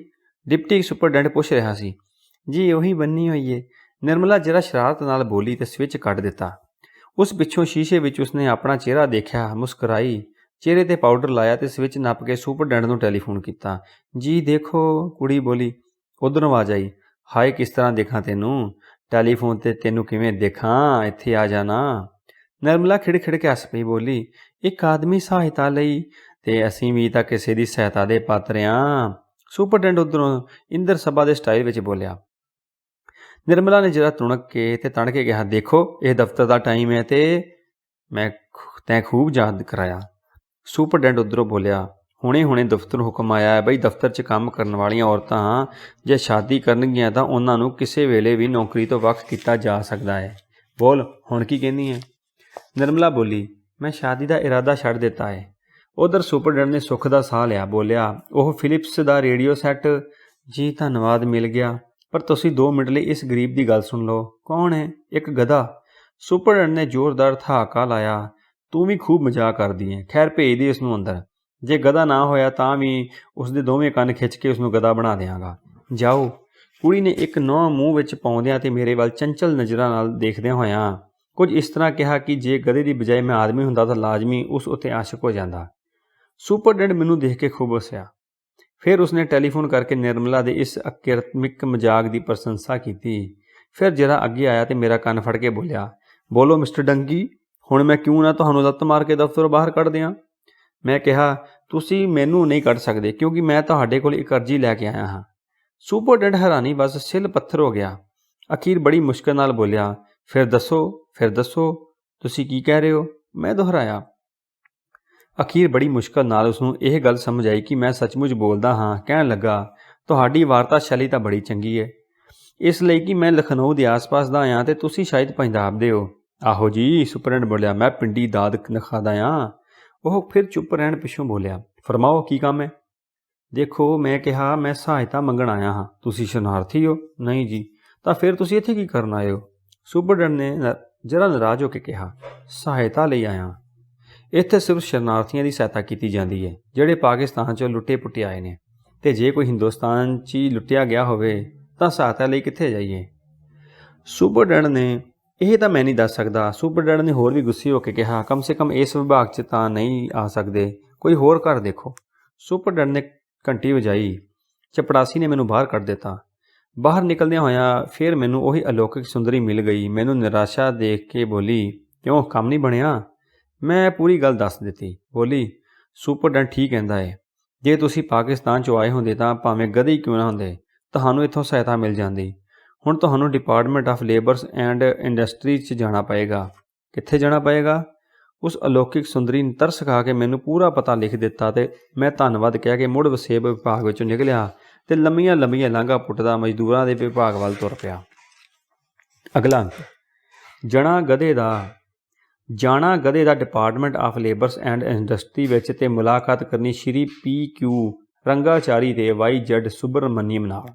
ਡਿਪਟੀ ਸੁਪਰਡੈਂਟ ਪੁੱਛ ਰਿਹਾ ਸੀ। ਜੀ ਉਹੀ ਬੰਨੀ ਹੋਈ ਏ, ਨਿਰਮਲਾ ਜਰਾ ਸ਼ਰਾਰਤ ਨਾਲ ਬੋਲੀ ਤੇ ਸਵਿੱਚ ਕੱਟ ਦਿੱਤਾ। ਉਸ ਪਿੱਛੋਂ ਸ਼ੀਸ਼ੇ ਵਿੱਚ ਉਸਨੇ ਆਪਣਾ ਚਿਹਰਾ ਦੇਖਿਆ, ਮੁਸਕਰਾਈ, ਚਿਹਰੇ 'ਤੇ ਪਾਊਡਰ ਲਾਇਆ ਤੇ ਸਵਿੱਚ ਨੱਪ ਕੇ ਸੁਪਰਡੈਂਟ ਨੂੰ ਟੈਲੀਫੋਨ ਕੀਤਾ। ਜੀ ਦੇਖੋ, ਕੁੜੀ ਬੋਲੀ। ਉੱਧਰੋਂ ਆਵਾਜ਼ ਆਈ, ਹਾਏ ਕਿਸ ਤਰ੍ਹਾਂ ਦੇਖਾਂ ਤੈਨੂੰ? ਟੈਲੀਫੋਨ 'ਤੇ ਤੈਨੂੰ ਕਿਵੇਂ ਦੇਖਾਂ? ਇੱਥੇ ਆ ਜਾਣਾ। ਨਿਰਮਲਾ ਖਿੜ ਕੇ ਹੱਸ ਪਈ, ਬੋਲੀ, ਇੱਕ ਆਦਮੀ ਸਹਾਇਤਾ ਲਈ ਤੇ ਅਸੀਂ ਵੀ ਤਾਂ ਕਿਸੇ ਦੀ ਸਹਾਇਤਾ ਦੇ ਪਾਤਰ ਹਾਂ। ਸੁਪਰਡੈਂਟ ਉੱਧਰੋਂ ਇੰਦਰ ਸਭਾ ਦੇ ਸਟਾਈਲ ਵਿੱਚ ਬੋਲਿਆ। ਨਿਰਮਲਾ ਨੇ ਜਰਾ ਤੁਣਕ ਕੇ ਤੇ ਤਣ ਕੇ ਕਿਹਾ, ਦੇਖੋ ਇਹ ਦਫ਼ਤਰ ਦਾ ਟਾਈਮ ਹੈ ਤੇ ਤੈਂ ਖੂਬ ਯਾਦ ਕਰਾਇਆ। ਸੁਪਰਡੈਂਟ ਉੱਧਰੋਂ ਬੋਲਿਆ, ਹੁਣੇ ਦਫ਼ਤਰ ਹੁਕਮ ਆਇਆ ਹੈ ਬਈ, ਦਫ਼ਤਰ 'ਚ ਕੰਮ ਕਰਨ ਵਾਲੀਆਂ ਔਰਤਾਂ ਜੇ ਸ਼ਾਦੀ ਕਰਨਗੀਆਂ ਤਾਂ ਉਹਨਾਂ ਨੂੰ ਕਿਸੇ ਵੇਲੇ ਵੀ ਨੌਕਰੀ ਤੋਂ ਵੱਖ ਕੀਤਾ ਜਾ ਸਕਦਾ ਹੈ। ਬੋਲ, ਹੁਣ ਕੀ ਕਹਿੰਦੀ ਹੈ? ਨਿਰਮਲਾ ਬੋਲੀ, ਮੈਂ ਸ਼ਾਦੀ ਦਾ ਇਰਾਦਾ ਛੱਡ ਦਿੱਤਾ ਹੈ। ਉੱਧਰ ਸੁਪਰਡੈਂਟ ਨੇ ਸੁੱਖ ਦਾ ਸਾਹ ਲਿਆ, ਬੋਲਿਆ, ਉਹ ਫਿਲਿਪਸ ਦਾ ਰੇਡੀਓ ਸੈੱਟ? ਜੀ ਧੰਨਵਾਦ, ਮਿਲ ਗਿਆ, ਪਰ ਤੁਸੀਂ 2 ਮਿੰਟ ਲਈ ਇਸ ਗਰੀਬ ਦੀ ਗੱਲ ਸੁਣ ਲਓ। ਕੌਣ ਹੈ? ਇੱਕ ਗਧਾ। ਸੁਪਰਡੈਂਟ ਨੇ ਜ਼ੋਰਦਾਰ ਠਹਾਕਾ ਲਾਇਆ। ਤੂੰ ਵੀ ਖੂਬ ਮਜ਼ਾਕ ਕਰਦੀ ਹੈ। ਖੈਰ, ਭੇਜ ਦੇ ਇਸ ਨੂੰ ਅੰਦਰ। ਜੇ ਗਧਾ ਨਾ ਹੋਇਆ ਤਾਂ ਵੀ ਉਸਦੇ ਦੋਵੇਂ ਕੰਨ ਖਿੱਚ ਕੇ ਉਸਨੂੰ ਗਧਾ ਬਣਾ ਦਿਆਂਗਾ। ਜਾਓ। ਕੁੜੀ ਨੇ ਇੱਕ ਨਹੁੰ ਮੂੰਹ ਵਿੱਚ ਪਾਉਂਦਿਆਂ ਤੇ ਮੇਰੇ ਵੱਲ ਚੰਚਲ ਨਜ਼ਰਾਂ ਨਾਲ ਦੇਖਦਿਆਂ ਹੋਇਆਂ ਕੁਝ ਇਸ ਤਰ੍ਹਾਂ ਕਿਹਾ ਕਿ ਜੇ ਗਧੇ ਦੀ ਬਜਾਏ ਮੈਂ ਆਦਮੀ ਹੁੰਦਾ ਤਾਂ ਲਾਜ਼ਮੀ ਉਸ ਉੱਤੇ ਆਸ਼ਿਕ ਹੋ ਜਾਂਦਾ। ਸੁਪਰਡੈਂਟ ਮੈਨੂੰ ਦੇਖ ਕੇ ਖੂਬ ਹੱਸਿਆ। ਫਿਰ ਉਸਨੇ ਟੈਲੀਫੋਨ ਕਰਕੇ ਨਿਰਮਲਾ ਦੇ ਇਸ ਅਕਿਰਤਮਿਕ ਮਜ਼ਾਕ ਦੀ ਪ੍ਰਸ਼ੰਸਾ ਕੀਤੀ। ਫਿਰ ਜਰਾ ਅੱਗੇ ਆਇਆ ਤੇ ਮੇਰਾ ਕੰਨ ਫੜ ਕੇ ਬੋਲਿਆ, ਬੋਲੋ ਮਿਸਟਰ ਡੰਗੀ, ਹੁਣ ਮੈਂ ਕਿਉਂ ਨਾ ਤੁਹਾਨੂੰ ਲੱਤ ਮਾਰ ਕੇ ਦਫ਼ਤਰੋਂ ਬਾਹਰ ਕੱਢ ਦਿਆਂ? ਮੈਂ ਕਿਹਾ, ਤੁਸੀਂ ਮੈਨੂੰ ਨਹੀਂ ਕੱਢ ਸਕਦੇ ਕਿਉਂਕਿ ਮੈਂ ਤੁਹਾਡੇ ਕੋਲ ਇੱਕ ਅਰਜ਼ੀ ਲੈ ਕੇ ਆਇਆ ਹਾਂ। ਸੁਪਰਡੈਂਟ ਹੈਰਾਨੀ ਬਸ ਸਿਲ ਪੱਥਰ ਹੋ ਗਿਆ। ਅਖੀਰ ਬੜੀ ਮੁਸ਼ਕਿਲ ਨਾਲ ਬੋਲਿਆ, ਫਿਰ ਦੱਸੋ, ਤੁਸੀਂ ਕੀ ਕਹਿ ਰਹੇ ਹੋ? ਮੈਂ ਦੁਹਰਾਇਆ। ਅਖੀਰ ਬੜੀ ਮੁਸ਼ਕਿਲ ਨਾਲ ਉਸਨੂੰ ਇਹ ਗੱਲ ਸਮਝ ਆਈ ਕਿ ਮੈਂ ਸੱਚਮੁੱਚ ਬੋਲਦਾ ਹਾਂ। ਕਹਿਣ ਲੱਗਾ, ਤੁਹਾਡੀ ਵਾਰਤਾ ਸ਼ੈਲੀ ਤਾਂ ਬੜੀ ਚੰਗੀ ਹੈ, ਇਸ ਲਈ ਕਿ ਮੈਂ ਲਖਨਊ ਦੇ ਆਸ-ਪਾਸ ਦਾ ਆਇਆ ਤੇ ਤੁਸੀਂ ਸ਼ਾਇਦ ਪੰਜਾਬ ਦੇ ਹੋ। ਆਹੋ ਜੀ, ਸੁਪਰਡੈਂਟ ਬੋਲਿਆ, ਮੈਂ ਪਿੰਡੀ ਦਾਦ ਨਖਾ ਦਾ ਆਂ। ਉਹ ਫਿਰ ਚੁੱਪ ਰਹਿਣ ਪਿੱਛੋਂ ਬੋਲਿਆ, ਫਰਮਾਓ ਕੀ ਕੰਮ ਹੈ? ਦੇਖੋ, ਮੈਂ ਕਿਹਾ, ਮੈਂ ਸਹਾਇਤਾ ਮੰਗਣ ਆਇਆ ਹਾਂ। ਤੁਸੀਂ ਸ਼ਰਨਾਰਥੀ ਹੋ? ਨਹੀਂ ਜੀ। ਤਾਂ ਫਿਰ ਤੁਸੀਂ ਇੱਥੇ ਕੀ ਕਰਨ ਆਏ ਹੋ? ਸੁਪਰਡੈਂਟ ਨੇ ਜ਼ਰਾ ਨਾਰਾਜ਼ ਹੋ ਕੇ ਕਿਹਾ, ਸਹਾਇਤਾ ਲਈ ਆਇਆ। ਇੱਥੇ ਸਿਰਫ ਸ਼ਰਨਾਰਥੀਆਂ ਦੀ ਸਹਾਇਤਾ ਕੀਤੀ ਜਾਂਦੀ ਹੈ ਜਿਹੜੇ ਪਾਕਿਸਤਾਨ 'ਚੋਂ ਲੁੱਟੇ ਪੁੱਟੇ ਆਏ ਨੇ, ਅਤੇ ਜੇ ਕੋਈ ਹਿੰਦੁਸਤਾਨ 'ਚ ਹੀ ਲੁੱਟਿਆ ਗਿਆ ਹੋਵੇ ਤਾਂ ਸਹਾਇਤਾ ਲਈ ਕਿੱਥੇ ਜਾਈਏ? ਸੁਪਰਡੈਂਟ ਨੇ, ਇਹ ਤਾਂ ਮੈਂ ਨਹੀਂ ਦੱਸ ਸਕਦਾ। ਸੁਪਰਡੈਂਟ ਨੇ ਹੋਰ ਵੀ ਗੁੱਸੇ ਹੋ ਕੇ ਕਿਹਾ, ਕਮ ਸੇ ਕਮ ਇਸ ਵਿਭਾਗ 'ਚ ਤਾਂ ਨਹੀਂ ਆ ਸਕਦੇ, ਕੋਈ ਹੋਰ ਘਰ ਦੇਖੋ। ਸੁਪਰਡੈਂਟ ਨੇ ਘੰਟੀ ਵਜਾਈ। ਚਪੜਾਸੀ ਨੇ ਮੈਨੂੰ ਬਾਹਰ ਕੱਢ ਦਿੱਤਾ। ਬਾਹਰ ਨਿਕਲਦਿਆਂ ਹੋਇਆਂ ਫਿਰ ਮੈਨੂੰ ਉਹੀ ਅਲੌਕਿਕ ਸੁੰਦਰੀ ਮਿਲ ਗਈ। ਮੈਨੂੰ ਨਿਰਾਸ਼ਾ ਦੇਖ ਕੇ ਬੋਲੀ, ਕਿਉਂ, ਕੰਮ ਨਹੀਂ ਬਣਿਆ? ਮੈਂ ਪੂਰੀ ਗੱਲ ਦੱਸ ਦਿੱਤੀ। ਬੋਲੀ, ਸੁਪਰਡੈਂਟ ਠੀਕ ਕਹਿੰਦਾ ਹੈ, ਜੇ ਤੁਸੀਂ ਪਾਕਿਸਤਾਨ 'ਚੋਂ ਆਏ ਹੁੰਦੇ ਤਾਂ ਭਾਵੇਂ ਗਧੇ ਹੀ ਕਿਉਂ ਨਾ ਹੁੰਦੇ, ਤੁਹਾਨੂੰ ਇੱਥੋਂ ਸਹਾਇਤਾ ਮਿਲ ਜਾਂਦੀ। ਹੁਣ ਤੁਹਾਨੂੰ department of labours and industries 'ਚ ਜਾਣਾ ਪਏਗਾ। ਕਿੱਥੇ ਜਾਣਾ ਪਏਗਾ? ਉਸ ਅਲੌਕਿਕ ਸੁੰਦਰੀ ਨੇ ਤਰਸ ਖਾ ਕੇ ਮੈਨੂੰ ਪੂਰਾ ਪਤਾ ਲਿਖ ਦਿੱਤਾ ਅਤੇ ਮੈਂ ਧੰਨਵਾਦ ਕਹਿ ਕੇ ਮੁੜ ਵਸੇਬ ਵਿਭਾਗ ਵਿੱਚੋਂ ਨਿਕਲਿਆ ਅਤੇ ਲੰਮੀਆਂ ਲਾਂਘਾਂ ਪੁੱਟਦਾ ਮਜ਼ਦੂਰਾਂ ਦੇ ਵਿਭਾਗ ਵੱਲ ਤੁਰ ਪਿਆ। ਅਗਲਾ ਅੰਕ, ਜਾਣਾ ਗਧੇ ਦਾ department of labours and industry ਵਿੱਚ ਅਤੇ ਮੁਲਾਕਾਤ ਕਰਨੀ ਸ਼੍ਰੀ P.Q. ਰੰਗਾਚਾਰੀ ਤੇ Y.Z. ਸੁਬਰਮਨੀਅਮ ਨਾਲ।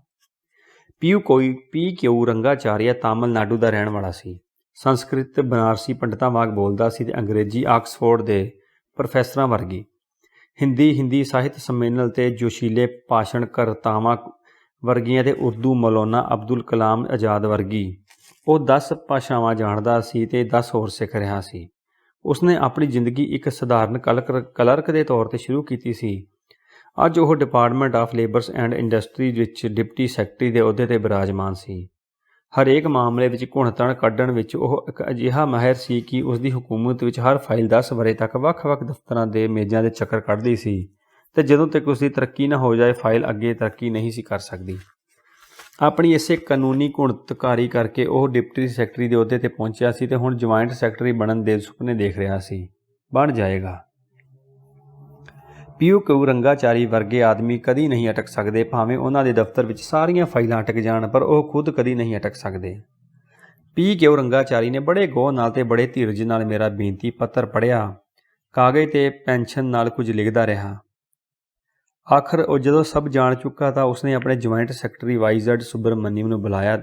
P.Q. ਰੰਗਾਚਾਰੀਆ ਤਾਮਿਲਨਾਡੂ ਦਾ ਰਹਿਣ ਵਾਲਾ ਸੀ। ਸੰਸਕ੍ਰਿਤ ਬਨਾਰਸੀ ਪੰਡਤਾਂ ਵਾਂਗ ਬੋਲਦਾ ਸੀ ਅਤੇ ਅੰਗਰੇਜ਼ੀ ਆਕਸਫੋਰਡ ਦੇ ਪ੍ਰੋਫੈਸਰਾਂ ਵਰਗੀ। ਹਿੰਦੀ ਸਾਹਿਤ ਸੰਮੇਲਨ ਤੇ ਜੋਸ਼ੀਲੇ ਭਾਸ਼ਣਕਰਤਾਵਾਂ ਵਰਗੀਆਂ ਅਤੇ ਉਰਦੂ ਮੌਲਾਨਾ ਅਬਦੁਲ ਕਲਾਮ ਆਜ਼ਾਦ ਵਰਗੀ। ਉਹ 10 ਭਾਸ਼ਾਵਾਂ ਜਾਣਦਾ ਸੀ ਅਤੇ 10 ਹੋਰ ਸਿੱਖ ਰਿਹਾ ਸੀ। ਉਸਨੇ ਆਪਣੀ ਜ਼ਿੰਦਗੀ ਇੱਕ ਸਧਾਰਨ ਕਲਰਕ ਦੇ ਤੌਰ 'ਤੇ ਸ਼ੁਰੂ ਕੀਤੀ ਸੀ। ਅੱਜ ਉਹ department of labours and industry ਵਿੱਚ ਡਿਪਟੀ ਸੈਕਟਰੀ ਦੇ ਅਹੁਦੇ 'ਤੇ ਬਿਰਾਜਮਾਨ ਸੀ। ਹਰੇਕ ਮਾਮਲੇ ਵਿੱਚ ਘੁਣ-ਤਣ ਕੱਢਣ ਵਿੱਚ ਉਹ ਇੱਕ ਅਜਿਹਾ ਮਾਹਿਰ ਸੀ ਕਿ ਉਸਦੀ ਹਕੂਮਤ ਵਿੱਚ ਹਰ ਫਾਈਲ 10 ਵਰ੍ਹੇ ਤੱਕ ਵੱਖ-ਵੱਖ ਦਫ਼ਤਰਾਂ ਦੇ ਮੇਜ਼ਾਂ ਦੇ ਚੱਕਰ ਕੱਢਦੀ ਸੀ ਅਤੇ ਜਦੋਂ ਤੱਕ ਉਸਦੀ ਤਰੱਕੀ ਨਾ ਹੋ ਜਾਏ ਫਾਈਲ ਅੱਗੇ ਤਰੱਕੀ ਨਹੀਂ ਸੀ ਕਰ ਸਕਦੀ। ਆਪਣੀ ਇਸੇ ਕਾਨੂੰਨੀ ਘੁਣਤਕਾਰੀ ਕਰਕੇ ਉਹ ਡਿਪਟੀ ਸੈਕਟਰੀ ਦੇ ਅਹੁਦੇ 'ਤੇ ਪਹੁੰਚਿਆ ਸੀ ਅਤੇ ਹੁਣ ਜੁਆਇੰਟ ਸੈਕਟਰੀ ਬਣਨ ਦੇ ਸੁਪਨੇ ਦੇਖ ਰਿਹਾ ਸੀ। ਬਣ ਜਾਏਗਾ। P.Q. ਰੰਗਾਚਾਰੀ ਵਰਗੇ ਆਦਮੀ ਕਦੀ ਨਹੀਂ ਅਟਕ ਸਕਦੇ, ਭਾਵੇਂ ਉਹਨਾਂ ਦੇ ਦਫ਼ਤਰ ਵਿੱਚ ਸਾਰੀਆਂ ਫਾਈਲਾਂ ਅਟਕ ਜਾਣ, ਪਰ ਉਹ ਖੁਦ ਕਦੀ ਨਹੀਂ ਅਟਕ ਸਕਦੇ। P.Q. ਰੰਗਾਚਾਰੀ ਨੇ ਬੜੇ ਗੌਰ ਨਾਲ ਤੇ ਬੜੇ ਧੀਰਜ ਨਾਲ ਮੇਰਾ ਬੇਨਤੀ ਪੱਤਰ ਪੜ੍ਹਿਆ। ਕਾਗਜ਼ ਤੇ ਪੈਨਸ਼ਨ ਨਾਲ ਕੁਝ ਲਿਖਦਾ ਰਿਹਾ। ਆਖਰ ਉਹ ਜਦੋਂ ਸਭ ਜਾਣ ਚੁੱਕਾ ਤਾਂ ਉਸਨੇ ਆਪਣੇ ਜੁਆਇੰਟ ਸੈਕਟਰੀ Y.Z. ਸੁਬਰਮਨੀਅਮ ਨੂੰ ਬੁਲਾਇਆ,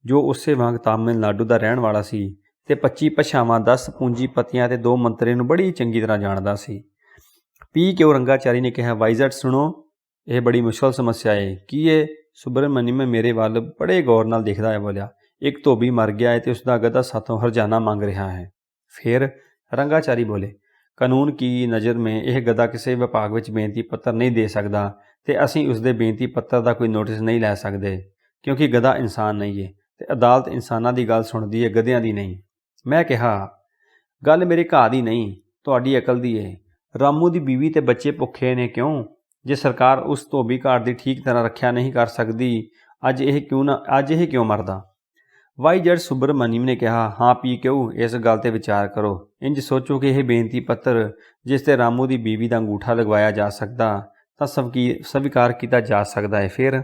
ਜੋ ਉਸੇ ਵਾਂਗ ਤਾਮਿਲਨਾਡੂ ਦਾ ਰਹਿਣ ਵਾਲਾ ਸੀ ਤੇ 25 ਭਾਸ਼ਾਵਾਂ, 10 ਪੂੰਜੀਪਤੀਆਂ ਤੇ 2 ਮੰਤਰੀਆਂ ਨੂੰ ਬੜੀ ਚੰਗੀ ਤਰ੍ਹਾਂ ਜਾਣਦਾ ਸੀ। P.Q. ਰੰਗਾਚਾਰੀ ਨੇ ਕਿਹਾ, Y.Z. ਸੁਣੋ, ਇਹ ਬੜੀ ਮੁਸ਼ਕਲ ਸਮੱਸਿਆ ਹੈ। ਕੀ ਹੈ? ਸੁਬਰਮਨੀਅਮ ਮੇਰੇ ਵੱਲ ਬੜੇ ਗੌਰ ਨਾਲ ਦੇਖਦਾ ਹੈ ਬੋਲਿਆ, ਇੱਕ ਧੋਬੀ ਮਰ ਗਿਆ ਹੈ ਤੇ ਉਸਦਾ ਗਧਾ ਸਾਥੋਂ ਹਰਜਾਨਾ ਮੰਗ ਰਿਹਾ ਹੈ। ਫਿਰ ਰੰਗਾਚਾਰੀ ਬੋਲੇ, ਕਾਨੂੰਨ ਕੀ ਨਜ਼ਰ ਮੇਂ ਇਹ ਗਧਾ ਕਿਸੇ ਵਿਭਾਗ ਵਿੱਚ ਬੇਨਤੀ ਪੱਤਰ ਨਹੀਂ ਦੇ ਸਕਦਾ ਤੇ ਅਸੀਂ ਉਸਦੇ ਬੇਨਤੀ ਪੱਤਰ ਦਾ ਕੋਈ ਨੋਟਿਸ ਨਹੀਂ ਲੈ ਸਕਦੇ, ਕਿਉਂਕਿ ਗਧਾ ਇਨਸਾਨ ਨਹੀਂ ਹੈ ਤੇ ਅਦਾਲਤ ਇਨਸਾਨਾਂ ਦੀ ਗੱਲ ਸੁਣਦੀ ਹੈ, ਗਧਿਆਂ ਦੀ ਨਹੀਂ। ਮੈਂ ਕਿਹਾ, ਗੱਲ ਮੇਰੇ ਘਾਹ ਦੀ ਨਹੀਂ, ਤੁਹਾਡੀ ਅਕਲ ਦੀ ਹੈ। ਰਾਮੂ ਦੀ ਬੀਵੀ ਤੇ ਬੱਚੇ ਭੁੱਖੇ ਨੇ ਕਿਉਂ? ਜੇ ਸਰਕਾਰ ਉਸ ਧੋਬੀ ਘਾਟ ਦੀ ਠੀਕ ਤਰ੍ਹਾਂ ਰੱਖਿਆ ਨਹੀਂ ਕਰ ਸਕਦੀ, ਅੱਜ ਇਹ ਕਿਉਂ ਮਰਦਾ? Y.Z. ਸੁਬਰਮਨੀਅਮ ਨੇ ਕਿਹਾ, ਹਾਂ P.Q. ਇਸ ਗੱਲ ਤੇ ਵਿਚਾਰ ਕਰੋ। ਇੰਜ ਸੋਚੋ ਕਿ ਇਹ ਬੇਨਤੀ ਪੱਤਰ ਜਿਸ ਤੇ ਰਾਮੂ ਦੀ ਬੀਵੀ ਦਾ ਅੰਗੂਠਾ ਲਗਵਾਇਆ ਜਾ ਸਕਦਾ ਤਾਂ ਸਵੀਕਾਰ ਕੀਤਾ ਜਾ ਸਕਦਾ ਹੈ। ਫਿਰ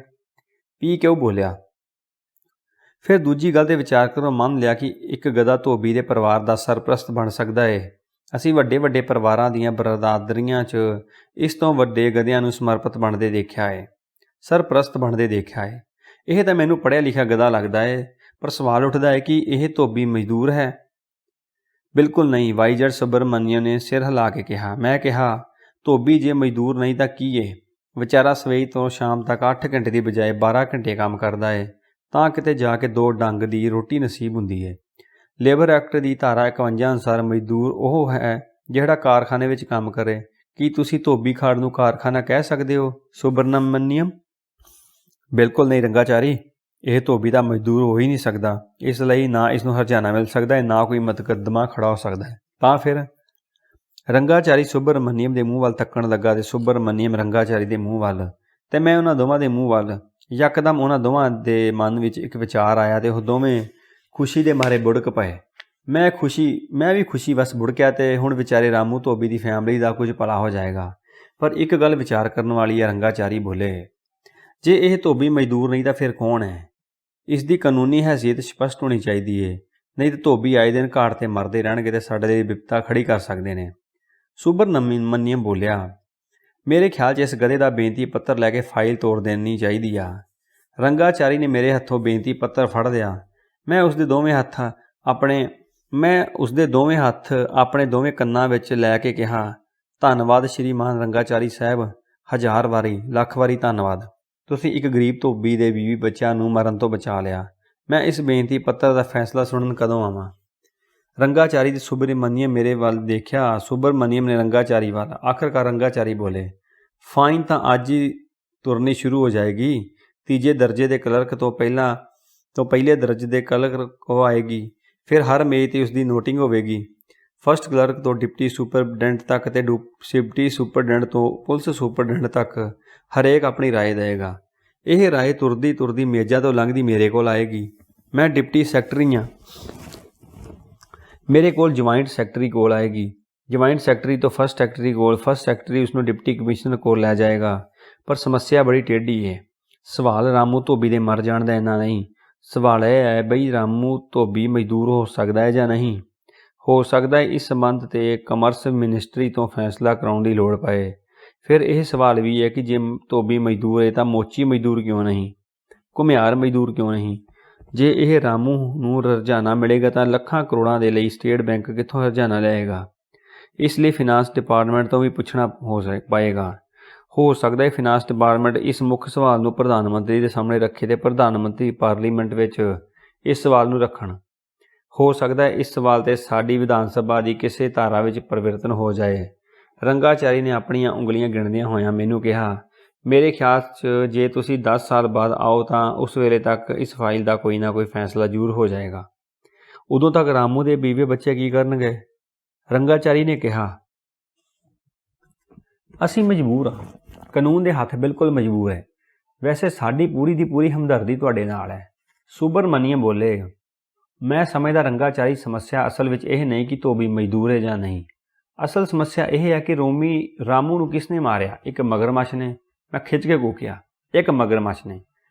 P.Q. ਬੋਲਿਆ, ਫਿਰ ਦੂਜੀ ਗੱਲ 'ਤੇ ਵਿਚਾਰ ਕਰੋ। ਮੰਨ ਲਿਆ ਕਿ ਇੱਕ ਗਧਾ ਧੋਬੀ ਦੇ ਪਰਿਵਾਰ ਦਾ ਸਰਪ੍ਰਸਤ ਬਣ ਸਕਦਾ ਹੈ। ਅਸੀਂ ਵੱਡੇ ਪਰਿਵਾਰਾਂ ਦੀਆਂ ਬਰਾਦਰੀਆਂ 'ਚ ਇਸ ਤੋਂ ਵੱਡੇ ਗਧਿਆਂ ਨੂੰ ਸਮਰਪਿਤ ਬਣਦੇ ਦੇਖਿਆ ਹੈ, ਸਰਪ੍ਰਸਤ ਬਣਦੇ ਦੇਖਿਆ ਹੈ। ਇਹ ਤਾਂ ਮੈਨੂੰ ਪੜ੍ਹਿਆ ਲਿਖਿਆ ਗਧਾ ਲੱਗਦਾ ਹੈ, ਪਰ ਸਵਾਲ ਉੱਠਦਾ ਹੈ ਕਿ ਇਹ ਧੋਬੀ ਮਜ਼ਦੂਰ ਹੈ? ਬਿਲਕੁਲ ਨਹੀਂ, Y.Z. ਸੁਬਰਮਨੀਅਮ ਨੇ ਸਿਰ ਹਿਲਾ ਕੇ ਕਿਹਾ। ਮੈਂ ਕਿਹਾ, ਧੋਬੀ ਜੇ ਮਜ਼ਦੂਰ ਨਹੀਂ ਤਾਂ ਕੀ ਹੈ? ਵਿਚਾਰਾ ਸਵੇਰ ਤੋਂ ਸ਼ਾਮ ਤੱਕ 8 ਘੰਟੇ ਦੀ ਬਜਾਏ 12 ਘੰਟੇ ਕੰਮ ਕਰਦਾ ਹੈ, ਤਾਂ ਕਿਤੇ ਜਾ ਕੇ 2 ਡੰਗ ਦੀ ਰੋਟੀ ਨਸੀਬ ਹੁੰਦੀ ਹੈ। ਲੇਬਰ ਐਕਟ ਦੀ ਧਾਰਾ 51 ਅਨੁਸਾਰ ਮਜ਼ਦੂਰ ਉਹ ਹੈ ਜਿਹੜਾ ਕਾਰਖਾਨੇ ਵਿੱਚ ਕੰਮ ਕਰੇ। ਕੀ ਤੁਸੀਂ ਧੋਬੀ ਖਾੜ ਨੂੰ ਕਾਰਖਾਨਾ ਕਹਿ ਸਕਦੇ ਹੋ ਸੁਬਰਮਨੀਅਮ? ਬਿਲਕੁਲ ਨਹੀਂ ਰੰਗਾਚਾਰੀ, ਇਹ ਧੋਬੀ ਦਾ ਮਜ਼ਦੂਰ ਹੋ ਹੀ ਨਹੀਂ ਸਕਦਾ, ਇਸ ਲਈ ਨਾ ਇਸ ਨੂੰ ਹਰਜਾਨਾ ਮਿਲ ਸਕਦਾ ਹੈ, ਨਾ ਕੋਈ ਮੁਕੱਦਮਾ ਖੜਾ ਹੋ ਸਕਦਾ ਹੈ। ਤਾਂ ਫਿਰ ਰੰਗਾਚਾਰੀ ਸੁਬਰਮਨੀਅਮ ਦੇ ਮੂੰਹ ਵੱਲ ਤੱਕਣ ਲੱਗਾ ਤੇ ਸੁਬਰਮਨੀਅਮ ਰੰਗਾਚਾਰੀ ਦੇ ਮੂੰਹ ਵੱਲ, ਤੇ ਮੈਂ ਉਹਨਾਂ ਦੋਵਾਂ ਦੇ ਮੂੰਹ ਵੱਲ। ਯਕਦਮ ਉਹਨਾਂ ਦੋਵਾਂ ਦੇ ਮਨ ਵਿੱਚ ਇੱਕ ਵਿਚਾਰ ਆਇਆ ਤੇ ਉਹ ਦੋਵੇਂ ਖੁਸ਼ੀ ਦੇ ਮਾਰੇ ਬੁੜਕ ਪਏ। ਮੈਂ ਵੀ ਖੁਸ਼ੀ ਵਸ ਬੁੜਕਿਆ ਤੇ ਹੁਣ ਵਿਚਾਰੇ ਰਾਮੂ ਧੋਬੀ ਦੀ ਫੈਮਿਲੀ ਦਾ ਕੁਝ ਭਲਾ ਹੋ ਜਾਏਗਾ। ਪਰ ਇੱਕ ਗੱਲ ਵਿਚਾਰ ਕਰਨ ਵਾਲੀ ਹੈ। ਰੰਗਾਚਾਰੀ ਬੋਲੇ, ਜੇ ਇਹ ਧੋਬੀ ਮਜ਼ਦੂਰ ਨਹੀਂ ਤਾਂ ਫਿਰ ਕੌਣ ਹੈ? ਇਸ ਦੀ ਕਾਨੂੰਨੀ ਹੈਸੀਅਤ ਸਪਸ਼ਟ ਹੋਣੀ ਚਾਹੀਦੀ ਏ, ਨਹੀਂ ਤਾਂ ਧੋਬੀ ਆਏ ਦਿਨ ਘਾਟ ਤੇ ਮਰਦੇ ਰਹਿਣਗੇ ਤੇ ਸਾਡੇ ਲਈ ਵਿਪਤਾ ਖੜੀ ਕਰ ਸਕਦੇ ਨੇ। ਸੁਬਰਮਨੀਅਮ ਬੋਲਿਆ, ਮੇਰੇ ਖਿਆਲ 'ਚ ਇਸ ਗਧੇ ਦਾ ਬੇਨਤੀ ਪੱਤਰ ਲੈ ਕੇ ਫਾਈਲ ਤੋੜ ਦੇਣੀ ਚਾਹੀਦੀ ਆ। ਰੰਗਾਚਾਰੀ ਨੇ ਮੇਰੇ ਹੱਥੋਂ ਬੇਨਤੀ ਪੱਤਰ ਫੜ ਲਿਆ। ਮੈਂ ਉਸਦੇ ਦੋਵੇਂ ਹੱਥ ਆਪਣੇ ਦੋਵੇਂ ਕੰਨਾਂ ਵਿੱਚ ਲੈ ਕੇ ਕਿਹਾ, ਧੰਨਵਾਦ ਸ਼੍ਰੀਮਾਨ ਰੰਗਾਚਾਰੀ ਸਾਹਿਬ, 1000 ਵਾਰੀ ਲੱਖ ਵਾਰੀ ਧੰਨਵਾਦ। ਤੁਸੀਂ ਇੱਕ ਗਰੀਬ ਧੋਬੀ ਦੇ ਬੀਵੀ ਬੱਚਿਆਂ ਨੂੰ ਮਰਨ ਤੋਂ ਬਚਾ ਲਿਆ। ਮੈਂ ਇਸ ਬੇਨਤੀ ਪੱਤਰ ਦਾ ਫੈਸਲਾ ਸੁਣਨ ਕਦੋਂ ਆਵਾਂ? ਰੰਗਾਚਾਰੀ ਤੇ ਸੁਬਰਮਨੀਅਮ ਮੇਰੇ ਵੱਲ ਦੇਖਿਆ। ਸੁਬਰਮਨੀਅਮ ਨੇ ਰੰਗਾਚਾਰੀ ਵੱਲ। ਆਖਰਕਾਰ ਰੰਗਾਚਾਰੀ ਬੋਲੇ, ਫਾਈਨ ਤਾਂ ਅੱਜ ਹੀ ਤੁਰਨੀ ਸ਼ੁਰੂ ਹੋ ਜਾਏਗੀ। ਤੀਜੇ ਦਰਜੇ ਦੇ ਕਲਰਕ ਤੋਂ ਪਹਿਲੇ ਦਰਜੇ ਦੇ ਕਲਰਕ ਕੋ ਆਏਗੀ। ਫਿਰ ਹਰ ਮੇਜ਼ 'ਤੇ ਉਸਦੀ ਨੋਟਿੰਗ ਹੋਵੇਗੀ। ਫਸਟ ਕਲਰਕ ਤੋਂ ਡਿਪਟੀ ਸੁਪਰਡੈਂਟ ਤੱਕ ਤੇ ਡਿਪਟੀ ਸੁਪਰਡੈਂਟ ਤੋਂ ਪੁਲਿਸ ਸੁਪਰਡੈਂਟ ਤੱਕ ਹਰੇਕ ਆਪਣੀ ਰਾਏ ਦੇਵੇਗਾ। ਇਹ ਰਾਏ ਤੁਰਦੀ ਮੇਜ਼ਾਂ ਤੋਂ ਲੰਘਦੀ ਮੇਰੇ ਕੋਲ ਆਏਗੀ। ਮੈਂ ਡਿਪਟੀ ਸੈਕਟਰੀ ਹਾਂ। ਮੇਰੇ ਕੋਲ ਜੁਆਇੰਟ ਸੈਕਟਰੀ ਕੋਲ ਆਏਗੀ। ਜੁਆਇੰਟ ਸੈਕਟਰੀ ਤੋਂ ਫਸਟ ਸੈਕਟਰੀ ਕੋਲ। ਫਸਟ ਸੈਕਟਰੀ ਉਸਨੂੰ ਡਿਪਟੀ ਕਮਿਸ਼ਨਰ ਕੋਲ ਲੈ ਜਾਏਗਾ। ਪਰ ਸਮੱਸਿਆ ਬੜੀ ਟੇਢੀ ਹੈ। ਸਵਾਲ ਰਾਮੂ ਧੋਬੀ ਦੇ ਮਰ ਜਾਣ ਦਾ ਇੰਨਾ ਨਹੀਂ। ਸਵਾਲ ਇਹ ਹੈ ਬਈ ਰਾਮੂ ਧੋਬੀ ਮਜ਼ਦੂਰ ਹੋ ਸਕਦਾ ਹੈ ਜਾਂ ਨਹੀਂ ਹੋ ਸਕਦਾ ਹੈ। ਇਸ ਸੰਬੰਧ 'ਤੇ ਕਮਰਸ ਮਿਨਿਸਟਰੀ ਤੋਂ ਫੈਸਲਾ ਕਰਾਉਣ ਦੀ ਲੋੜ ਪਏ। ਫਿਰ ਇਹ ਸਵਾਲ ਵੀ ਹੈ ਕਿ ਜੇ ਧੋਬੀ ਮਜ਼ਦੂਰ ਹੈ ਤਾਂ ਮੋਚੀ ਮਜ਼ਦੂਰ ਕਿਉਂ ਨਹੀਂ? ਘੁਮਿਆਰ ਮਜ਼ਦੂਰ ਕਿਉਂ ਨਹੀਂ? ਜੇ ਇਹ ਰਾਮੂ ਨੂੰ ਹਰਜਾਨਾ ਮਿਲੇਗਾ ਤਾਂ ਲੱਖਾਂ ਕਰੋੜਾਂ ਦੇ ਲਈ ਸਟੇਟ ਬੈਂਕ ਕਿੱਥੋਂ ਹਰਜਾਨਾ ਲਏਗਾ? ਇਸ ਲਈ ਫਿਨਾਂਸ ਡਿਪਾਰਟਮੈਂਟ ਤੋਂ ਵੀ ਪੁੱਛਣਾ ਪਏਗਾ। ਹੋ ਸਕਦਾ ਹੈ ਫਿਨਾਂਸ ਡਿਪਾਰਟਮੈਂਟ ਇਸ ਮੁੱਖ ਸਵਾਲ ਨੂੰ ਪ੍ਰਧਾਨ ਮੰਤਰੀ ਦੇ ਸਾਹਮਣੇ ਰੱਖੇ ਤੇ ਪ੍ਰਧਾਨ ਮੰਤਰੀ ਪਾਰਲੀਮੈਂਟ ਵਿੱਚ ਇਸ ਸਵਾਲ ਨੂੰ ਰੱਖਣ। ਹੋ ਸਕਦਾ ਹੈ ਇਸ ਸਵਾਲ 'ਤੇ ਸਾਡੀ ਵਿਧਾਨ ਸਭਾ ਦੀ ਕਿਸੇ ਧਾਰਾ ਵਿੱਚ ਪਰਿਵਰਤਨ ਹੋ ਜਾਏ। ਰੰਗਾਚਾਰੀ ਨੇ ਆਪਣੀਆਂ ਉਂਗਲੀਆਂ ਗਿਣਦਿਆਂ ਹੋਇਆਂ ਮੈਨੂੰ ਕਿਹਾ, ਮੇਰੇ ਖਿਆਲ 'ਚ ਜੇ ਤੁਸੀਂ 10 ਸਾਲ ਬਾਅਦ ਆਓ ਤਾਂ ਉਸ ਵੇਲੇ ਤੱਕ ਇਸ ਫਾਈਲ ਦਾ ਕੋਈ ਨਾ ਕੋਈ ਫੈਸਲਾ ਜ਼ਰੂਰ ਹੋ ਜਾਏਗਾ। ਉਦੋਂ ਤੱਕ ਰਾਮੂ ਦੇ ਬੀਵੇ ਬੱਚੇ ਕੀ ਕਰਨਗੇ? ਰੰਗਾਚਾਰੀ ਨੇ ਕਿਹਾ, ਅਸੀਂ ਮਜਬੂਰ ਹਾਂ। ਕਾਨੂੰਨ ਦੇ ਹੱਥ ਬਿਲਕੁਲ ਮਜਬੂਰ ਹੈ। ਵੈਸੇ ਸਾਡੀ ਪੂਰੀ ਦੀ ਪੂਰੀ ਹਮਦਰਦੀ ਤੁਹਾਡੇ ਨਾਲ ਹੈ। ਸੁਬਰਮਨੀਅਮ ਬੋਲੇ, ਮੈਂ ਸਮਝਦਾ ਰੰਗਾਚਾਰੀ ਸਮੱਸਿਆ ਅਸਲ ਵਿੱਚ ਇਹ ਨਹੀਂ ਕਿ ਧੋਬੀ ਮਜ਼ਦੂਰ ਹੈ ਜਾਂ ਨਹੀਂ। ਅਸਲ ਸਮੱਸਿਆ ਇਹ ਹੈ ਕਿ ਰਾਮੂ ਨੂੰ ਕਿਸ ਨੇ ਮਾਰਿਆ? ਇੱਕ ਮਗਰਮੱਛ ਨੇ। ਮੈਂ ਖਿੱਚ ਕੇ ਕੂਕਿਆ, ਇੱਕ ਮਗਰਮੱਛ ਨੇ।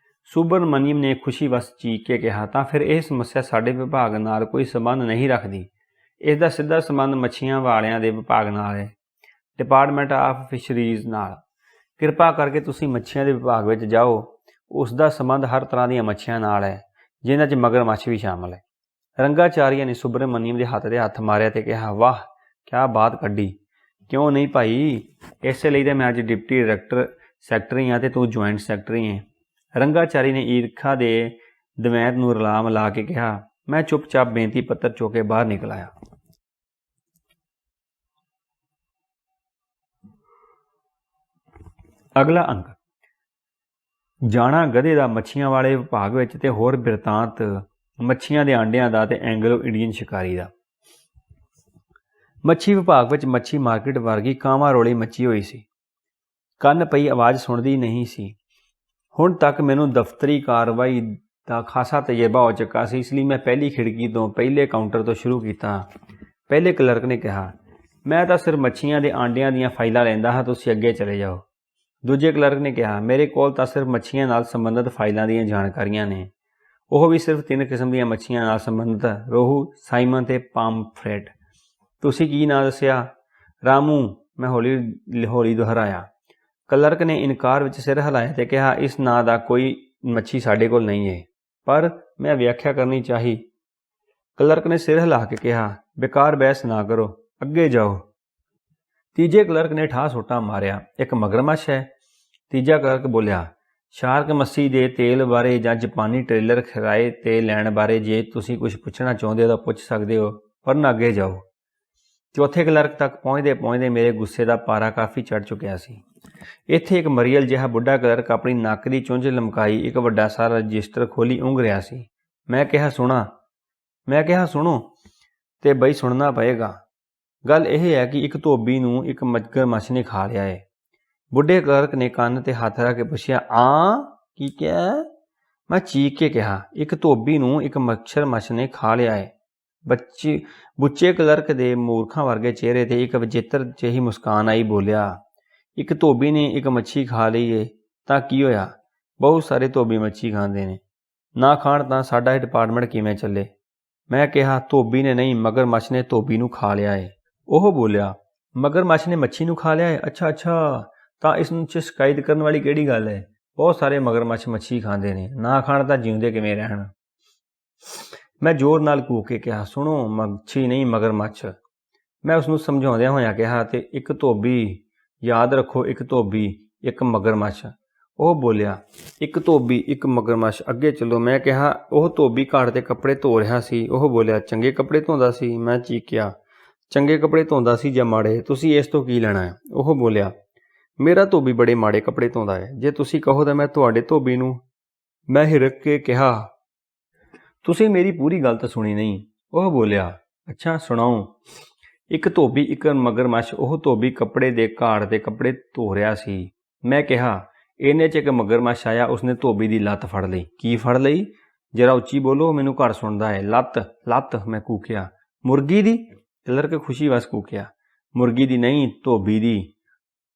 ਸੁਬਰਮਨੀਅਮ ਨੇ ਖੁਸ਼ੀ ਵਸ ਚੀਕ ਕੇ ਕਿਹਾ, ਤਾਂ ਫਿਰ ਇਹ ਸਮੱਸਿਆ ਸਾਡੇ ਵਿਭਾਗ ਨਾਲ ਕੋਈ ਸੰਬੰਧ ਨਹੀਂ ਰੱਖਦੀ। ਇਸ ਦਾ ਸਿੱਧਾ ਸੰਬੰਧ ਮੱਛੀਆਂ ਵਾਲਿਆਂ ਦੇ ਵਿਭਾਗ ਨਾਲ ਹੈ, ਡਿਪਾਰਟਮੈਂਟ ਆਫ ਫਿਸ਼ਰੀਜ਼ ਨਾਲ। ਕਿਰਪਾ ਕਰਕੇ ਤੁਸੀਂ ਮੱਛੀਆਂ ਦੇ ਵਿਭਾਗ ਵਿੱਚ ਜਾਓ। ਉਸ ਦਾ ਸੰਬੰਧ ਹਰ ਤਰ੍ਹਾਂ ਦੀਆਂ ਮੱਛੀਆਂ ਨਾਲ ਹੈ, ਜਿਨ੍ਹਾਂ 'ਚ ਮਗਰਮੱਛ ਵੀ ਸ਼ਾਮਲ ਹੈ। ਰੰਗਾਚਾਰੀਆ ਨੇ ਸੁਬਰਮਨੀਅਮ ਦੇ ਹੱਥ 'ਤੇ ਹੱਥ ਮਾਰਿਆ ਤੇ ਕਿਹਾ, ਵਾਹ ਕਿਆ ਬਾਤ ਕੱਢੀ। ਕਿਉਂ ਨਹੀਂ ਭਾਈ, ਇਸੇ ਲਈ ਤਾਂ ਮੈਂ ਅੱਜ ਡਿਪਟੀ ਡਾਇਰੈਕਟਰ ਸੈਕਟਰੀ ਹਾਂ ਤੇ ਤੂੰ ਜੁਆਇੰਟ ਸੈਕਟਰੀ ਹੈ। ਰੰਗਾਚਾਰੀ ਨੇ ਈਰਖਾ ਦੇ ਦਵੈਤ ਨੂੰ ਰਲਾ ਮਿਲਾ ਕੇ ਕਿਹਾ। ਮੈਂ ਚੁੱਪਚਾਪ ਬੇਨਤੀ ਪੱਤਰ ਚੁੱਕ ਕੇ ਬਾਹਰ ਨਿਕਲ ਆਇਆ। ਅਗਲਾ ਅੰਕ, ਜਾਣਾ ਗਧੇ ਦਾ ਮੱਛੀਆਂ ਵਾਲੇ ਵਿਭਾਗ ਵਿੱਚ ਤੇ ਹੋਰ ਬਿਰਤਾਂਤ ਮੱਛੀਆਂ ਦੇ ਆਂਡਿਆਂ ਦਾ ਤੇ ਐਂਗਲੋ ਇੰਡੀਅਨ ਸ਼ਿਕਾਰੀ ਦਾ। ਮੱਛੀ ਵਿਭਾਗ ਵਿੱਚ ਮੱਛੀ ਮਾਰਕੀਟ ਵਰਗੀ ਕਾਂਵਾਂ ਰੋਲੀ ਮੱਛੀ ਹੋਈ ਸੀ। ਕੰਨ ਪਈ ਆਵਾਜ਼ ਸੁਣਦੀ ਨਹੀਂ ਸੀ। ਹੁਣ ਤੱਕ ਮੈਨੂੰ ਦਫ਼ਤਰੀ ਕਾਰਵਾਈ ਦਾ ਖਾਸਾ ਤਜਰਬਾ ਹੋ ਚੁੱਕਾ ਸੀ, ਇਸ ਲਈ ਮੈਂ ਪਹਿਲੀ ਖਿੜਕੀ ਤੋਂ ਪਹਿਲੇ ਕਾਊਂਟਰ ਤੋਂ ਸ਼ੁਰੂ ਕੀਤਾ। ਪਹਿਲੇ ਕਲਰਕ ਨੇ ਕਿਹਾ, ਮੈਂ ਤਾਂ ਸਿਰਫ ਮੱਛੀਆਂ ਦੇ ਆਂਡਿਆਂ ਦੀਆਂ ਫਾਈਲਾਂ ਲੈਂਦਾ ਹਾਂ, ਤੁਸੀਂ ਅੱਗੇ ਚਲੇ ਜਾਓ। ਦੂਜੇ ਕਲਰਕ ਨੇ ਕਿਹਾ, ਮੇਰੇ ਕੋਲ ਤਾਂ ਸਿਰਫ ਮੱਛੀਆਂ ਨਾਲ ਸੰਬੰਧਿਤ ਫਾਈਲਾਂ ਦੀਆਂ ਜਾਣਕਾਰੀਆਂ ਨੇ, ਉਹ ਵੀ ਸਿਰਫ 3 ਕਿਸਮ ਦੀਆਂ ਮੱਛੀਆਂ ਨਾਲ ਸੰਬੰਧਿਤ, ਰੋਹੂ, ਸਾਈਮਨ ਤੇ ਪਾਮਫਰੇਟ। ਤੁਸੀਂ ਕੀ ਨਾਂ ਦੱਸਿਆ? ਰਾਮੂ, ਮੈਂ ਹੌਲੀ ਦੁਹਰਾਇਆ। ਕਲਰਕ ਨੇ ਇਨਕਾਰ ਵਿੱਚ ਸਿਰ ਹਿਲਾਇਆ ਤੇ ਕਿਹਾ, ਇਸ ਨਾਂ ਦਾ ਕੋਈ ਮੱਛੀ ਸਾਡੇ ਕੋਲ ਨਹੀਂ ਹੈ, ਪਰ ਮੈਂ ਵਿਆਖਿਆ ਕਰਨੀ ਚਾਹੀ। ਕਲਰਕ ਨੇ ਸਿਰ ਹਿਲਾ ਕੇ ਕਿਹਾ, ਬੇਕਾਰ ਬਹਿਸ ਨਾ ਕਰੋ, ਅੱਗੇ ਜਾਓ। ਤੀਜੇ ਕਲਰਕ ਨੇ ਠਾਹ ਸੋਟਾ ਮਾਰਿਆ, ਇੱਕ ਮਗਰਮੱਛ ਹੈ। ਤੀਜਾ ਕਲਰਕ ਬੋਲਿਆ, ਸ਼ਾਰਕ ਮੱਛੀ ਦੇ ਤੇਲ ਬਾਰੇ ਜਾਂ ਜਾਪਾਨੀ ਟ੍ਰੇਲਰ ਕਿਰਾਏ 'ਤੇ ਲੈਣ ਬਾਰੇ ਜੇ ਤੁਸੀਂ ਕੁਝ ਪੁੱਛਣਾ ਚਾਹੁੰਦੇ ਹੋ ਤਾਂ ਪੁੱਛ ਸਕਦੇ ਹੋ, ਪਰ ਨਾ ਅੱਗੇ ਜਾਓ। ਚੌਥੇ ਕਲਰਕ ਤੱਕ ਪਹੁੰਚਦੇ ਮੇਰੇ ਗੁੱਸੇ ਦਾ ਪਾਰਾ ਕਾਫੀ ਚੜ੍ਹ ਚੁੱਕਿਆ ਸੀ। ਇੱਥੇ ਇੱਕ ਮਰੀਅਲ ਜਿਹਾ ਬੁੱਢਾ ਕਲਰਕ ਆਪਣੀ ਨੱਕ ਦੀ ਚੁੰਝ ਲਮਕਾਈ ਇੱਕ ਵੱਡਾ ਸਾਰਾ ਰਜਿਸਟਰ ਖੋਲੀ ਉਂਘ ਰਿਹਾ ਸੀ। ਮੈਂ ਕਿਹਾ ਸੁਣੋ, ਤੇ ਬਈ ਸੁਣਨਾ ਪਏਗਾ। ਗੱਲ ਇਹ ਹੈ ਕਿ ਇੱਕ ਧੋਬੀ ਨੂੰ ਇੱਕ ਮਗਰਮੱਛ ਨੇ ਖਾ ਲਿਆ ਹੈ। ਬੁੱਢੇ ਕਲਰਕ ਨੇ ਕੰਨ ਤੇ ਹੱਥ ਰੱਖ ਕੇ ਪੁੱਛਿਆ, ਕੀ ਕਿਹਾ? ਮੈਂ ਚੀਕ ਕੇ ਕਿਹਾ, ਇੱਕ ਧੋਬੀ ਨੂੰ ਇੱਕ ਮਗਰਮੱਛ ਨੇ ਖਾ ਲਿਆ ਹੈ। ਬੁੱਚੇ ਕਲਰਕ ਦੇ ਮੂਰਖਾਂ ਵਰਗੇ ਚਿਹਰੇ ਤੇ ਇੱਕ ਵਿਚਿੱਤਰ ਜਿਹੀ ਮੁਸਕਾਨ ਆਈ। ਬੋਲਿਆ, ਇੱਕ ਧੋਬੀ ਨੇ ਇੱਕ ਮੱਛੀ ਖਾ ਲਈ ਏ ਤਾਂ ਕੀ ਹੋਇਆ? ਬਹੁਤ ਸਾਰੇ ਧੋਬੀ ਮੱਛੀ ਖਾਂਦੇ ਨੇ, ਨਾ ਖਾਣ ਤਾਂ ਸਾਡਾ ਇਹ ਡਿਪਾਰਟਮੈਂਟ ਕਿਵੇਂ ਚੱਲੇ? ਮੈਂ ਕਿਹਾ, ਧੋਬੀ ਨੇ ਨਹੀਂ, ਮਗਰਮੱਛ ਨੇ ਧੋਬੀ ਨੂੰ ਖਾ ਲਿਆ ਏ। ਉਹ ਬੋਲਿਆ, ਮਗਰਮੱਛ ਨੇ ਮੱਛੀ ਨੂੰ ਖਾ ਲਿਆ ਏ? ਅੱਛਾ, ਤਾਂ ਇਸ ਨੂੰ 'ਚ ਸ਼ਿਕਾਇਤ ਕਰਨ ਵਾਲੀ ਕਿਹੜੀ ਗੱਲ ਹੈ? ਬਹੁਤ ਸਾਰੇ ਮਗਰਮੱਛ ਮੱਛੀ ਖਾਂਦੇ ਨੇ, ਨਾ ਖਾਣ ਤਾਂ ਜਿਉਂਦੇ ਕਿਵੇਂ ਰਹਿਣ? ਮੈਂ ਜ਼ੋਰ ਨਾਲ ਕੂਕ ਕੇ ਕਿਹਾ, ਸੁਣੋ, ਮੱਛੀ ਨਹੀਂ ਮਗਰਮੱਛ। ਮੈਂ ਉਸ ਨੂੰ ਸਮਝਾਉਂਦਿਆਂ ਹੋਇਆਂ ਕਿਹਾ, ਤੇ ਇੱਕ ਧੋਬੀ, ਯਾਦ ਰੱਖੋ, ਇੱਕ ਧੋਬੀ, ਇੱਕ ਮਗਰਮੱਛ। ਉਹ ਬੋਲਿਆ, ਇੱਕ ਧੋਬੀ, ਇੱਕ ਮਗਰਮੱਛ, ਅੱਗੇ ਚੱਲੋ। ਮੈਂ ਕਿਹਾ, ਉਹ ਧੋਬੀ ਘਾਟ 'ਤੇ ਕੱਪੜੇ ਧੋ ਰਿਹਾ ਸੀ। ਉਹ ਬੋਲਿਆ, ਚੰਗੇ ਕੱਪੜੇ ਧੋਂਦਾ ਸੀ? ਮੈਂ ਚੀਕਿਆ, ਚੰਗੇ ਕੱਪੜੇ ਧੋਂਦਾ ਸੀ ਜਾਂ ਮਾੜੇ? ਤੁਸੀਂ ਇਸ ਤੋਂ ਕੀ ਲੈਣਾ ਹੈ? ਉਹ ਬੋਲਿਆ, ਮੇਰਾ ਧੋਬੀ ਬੜੇ ਮਾੜੇ ਕੱਪੜੇ ਧੋਂਦਾ ਹੈ। ਜੇ ਤੁਸੀਂ ਕਹੋ ਤਾਂ ਮੈਂ ਤੁਹਾਡੇ ਧੋਬੀ ਨੂੰ। ਮੈਂ ਹਿਰਕ ਕੇ ਕਿਹਾ, ਤੁਸੀਂ ਮੇਰੀ ਪੂਰੀ ਗੱਲ ਤਾਂ ਸੁਣੀ ਨਹੀਂ। ਉਹ ਬੋਲਿਆ, ਅੱਛਾ, ਸੁਣਾਓ। ਇੱਕ ਧੋਬੀ, ਇੱਕ ਮਗਰਮੱਛ। ਉਹ ਧੋਬੀ ਕੱਪੜੇ ਦੇ ਘਾਟ 'ਤੇ ਕੱਪੜੇ ਧੋ ਰਿਹਾ ਸੀ। ਮੈਂ ਕਿਹਾ, ਇੰਨੇ 'ਚ ਇੱਕ ਮਗਰਮੱਛ ਆਇਆ, ਉਸਨੇ ਧੋਬੀ ਦੀ ਲੱਤ ਫੜ ਲਈ। ਕੀ ਫੜ ਲਈ? ਜਰਾ ਉੱਚੀ ਬੋਲੋ, ਮੈਨੂੰ ਘੱਟ ਸੁਣਦਾ ਹੈ। ਲੱਤ, ਮੈਂ ਕੂਕਿਆ। ਮੁਰਗੀ ਦੀ? ਕਲਰਕ ਖੁਸ਼ੀ ਵਸ ਕੂਕਿਆ। ਮੁਰਗੀ ਦੀ ਨਹੀਂ,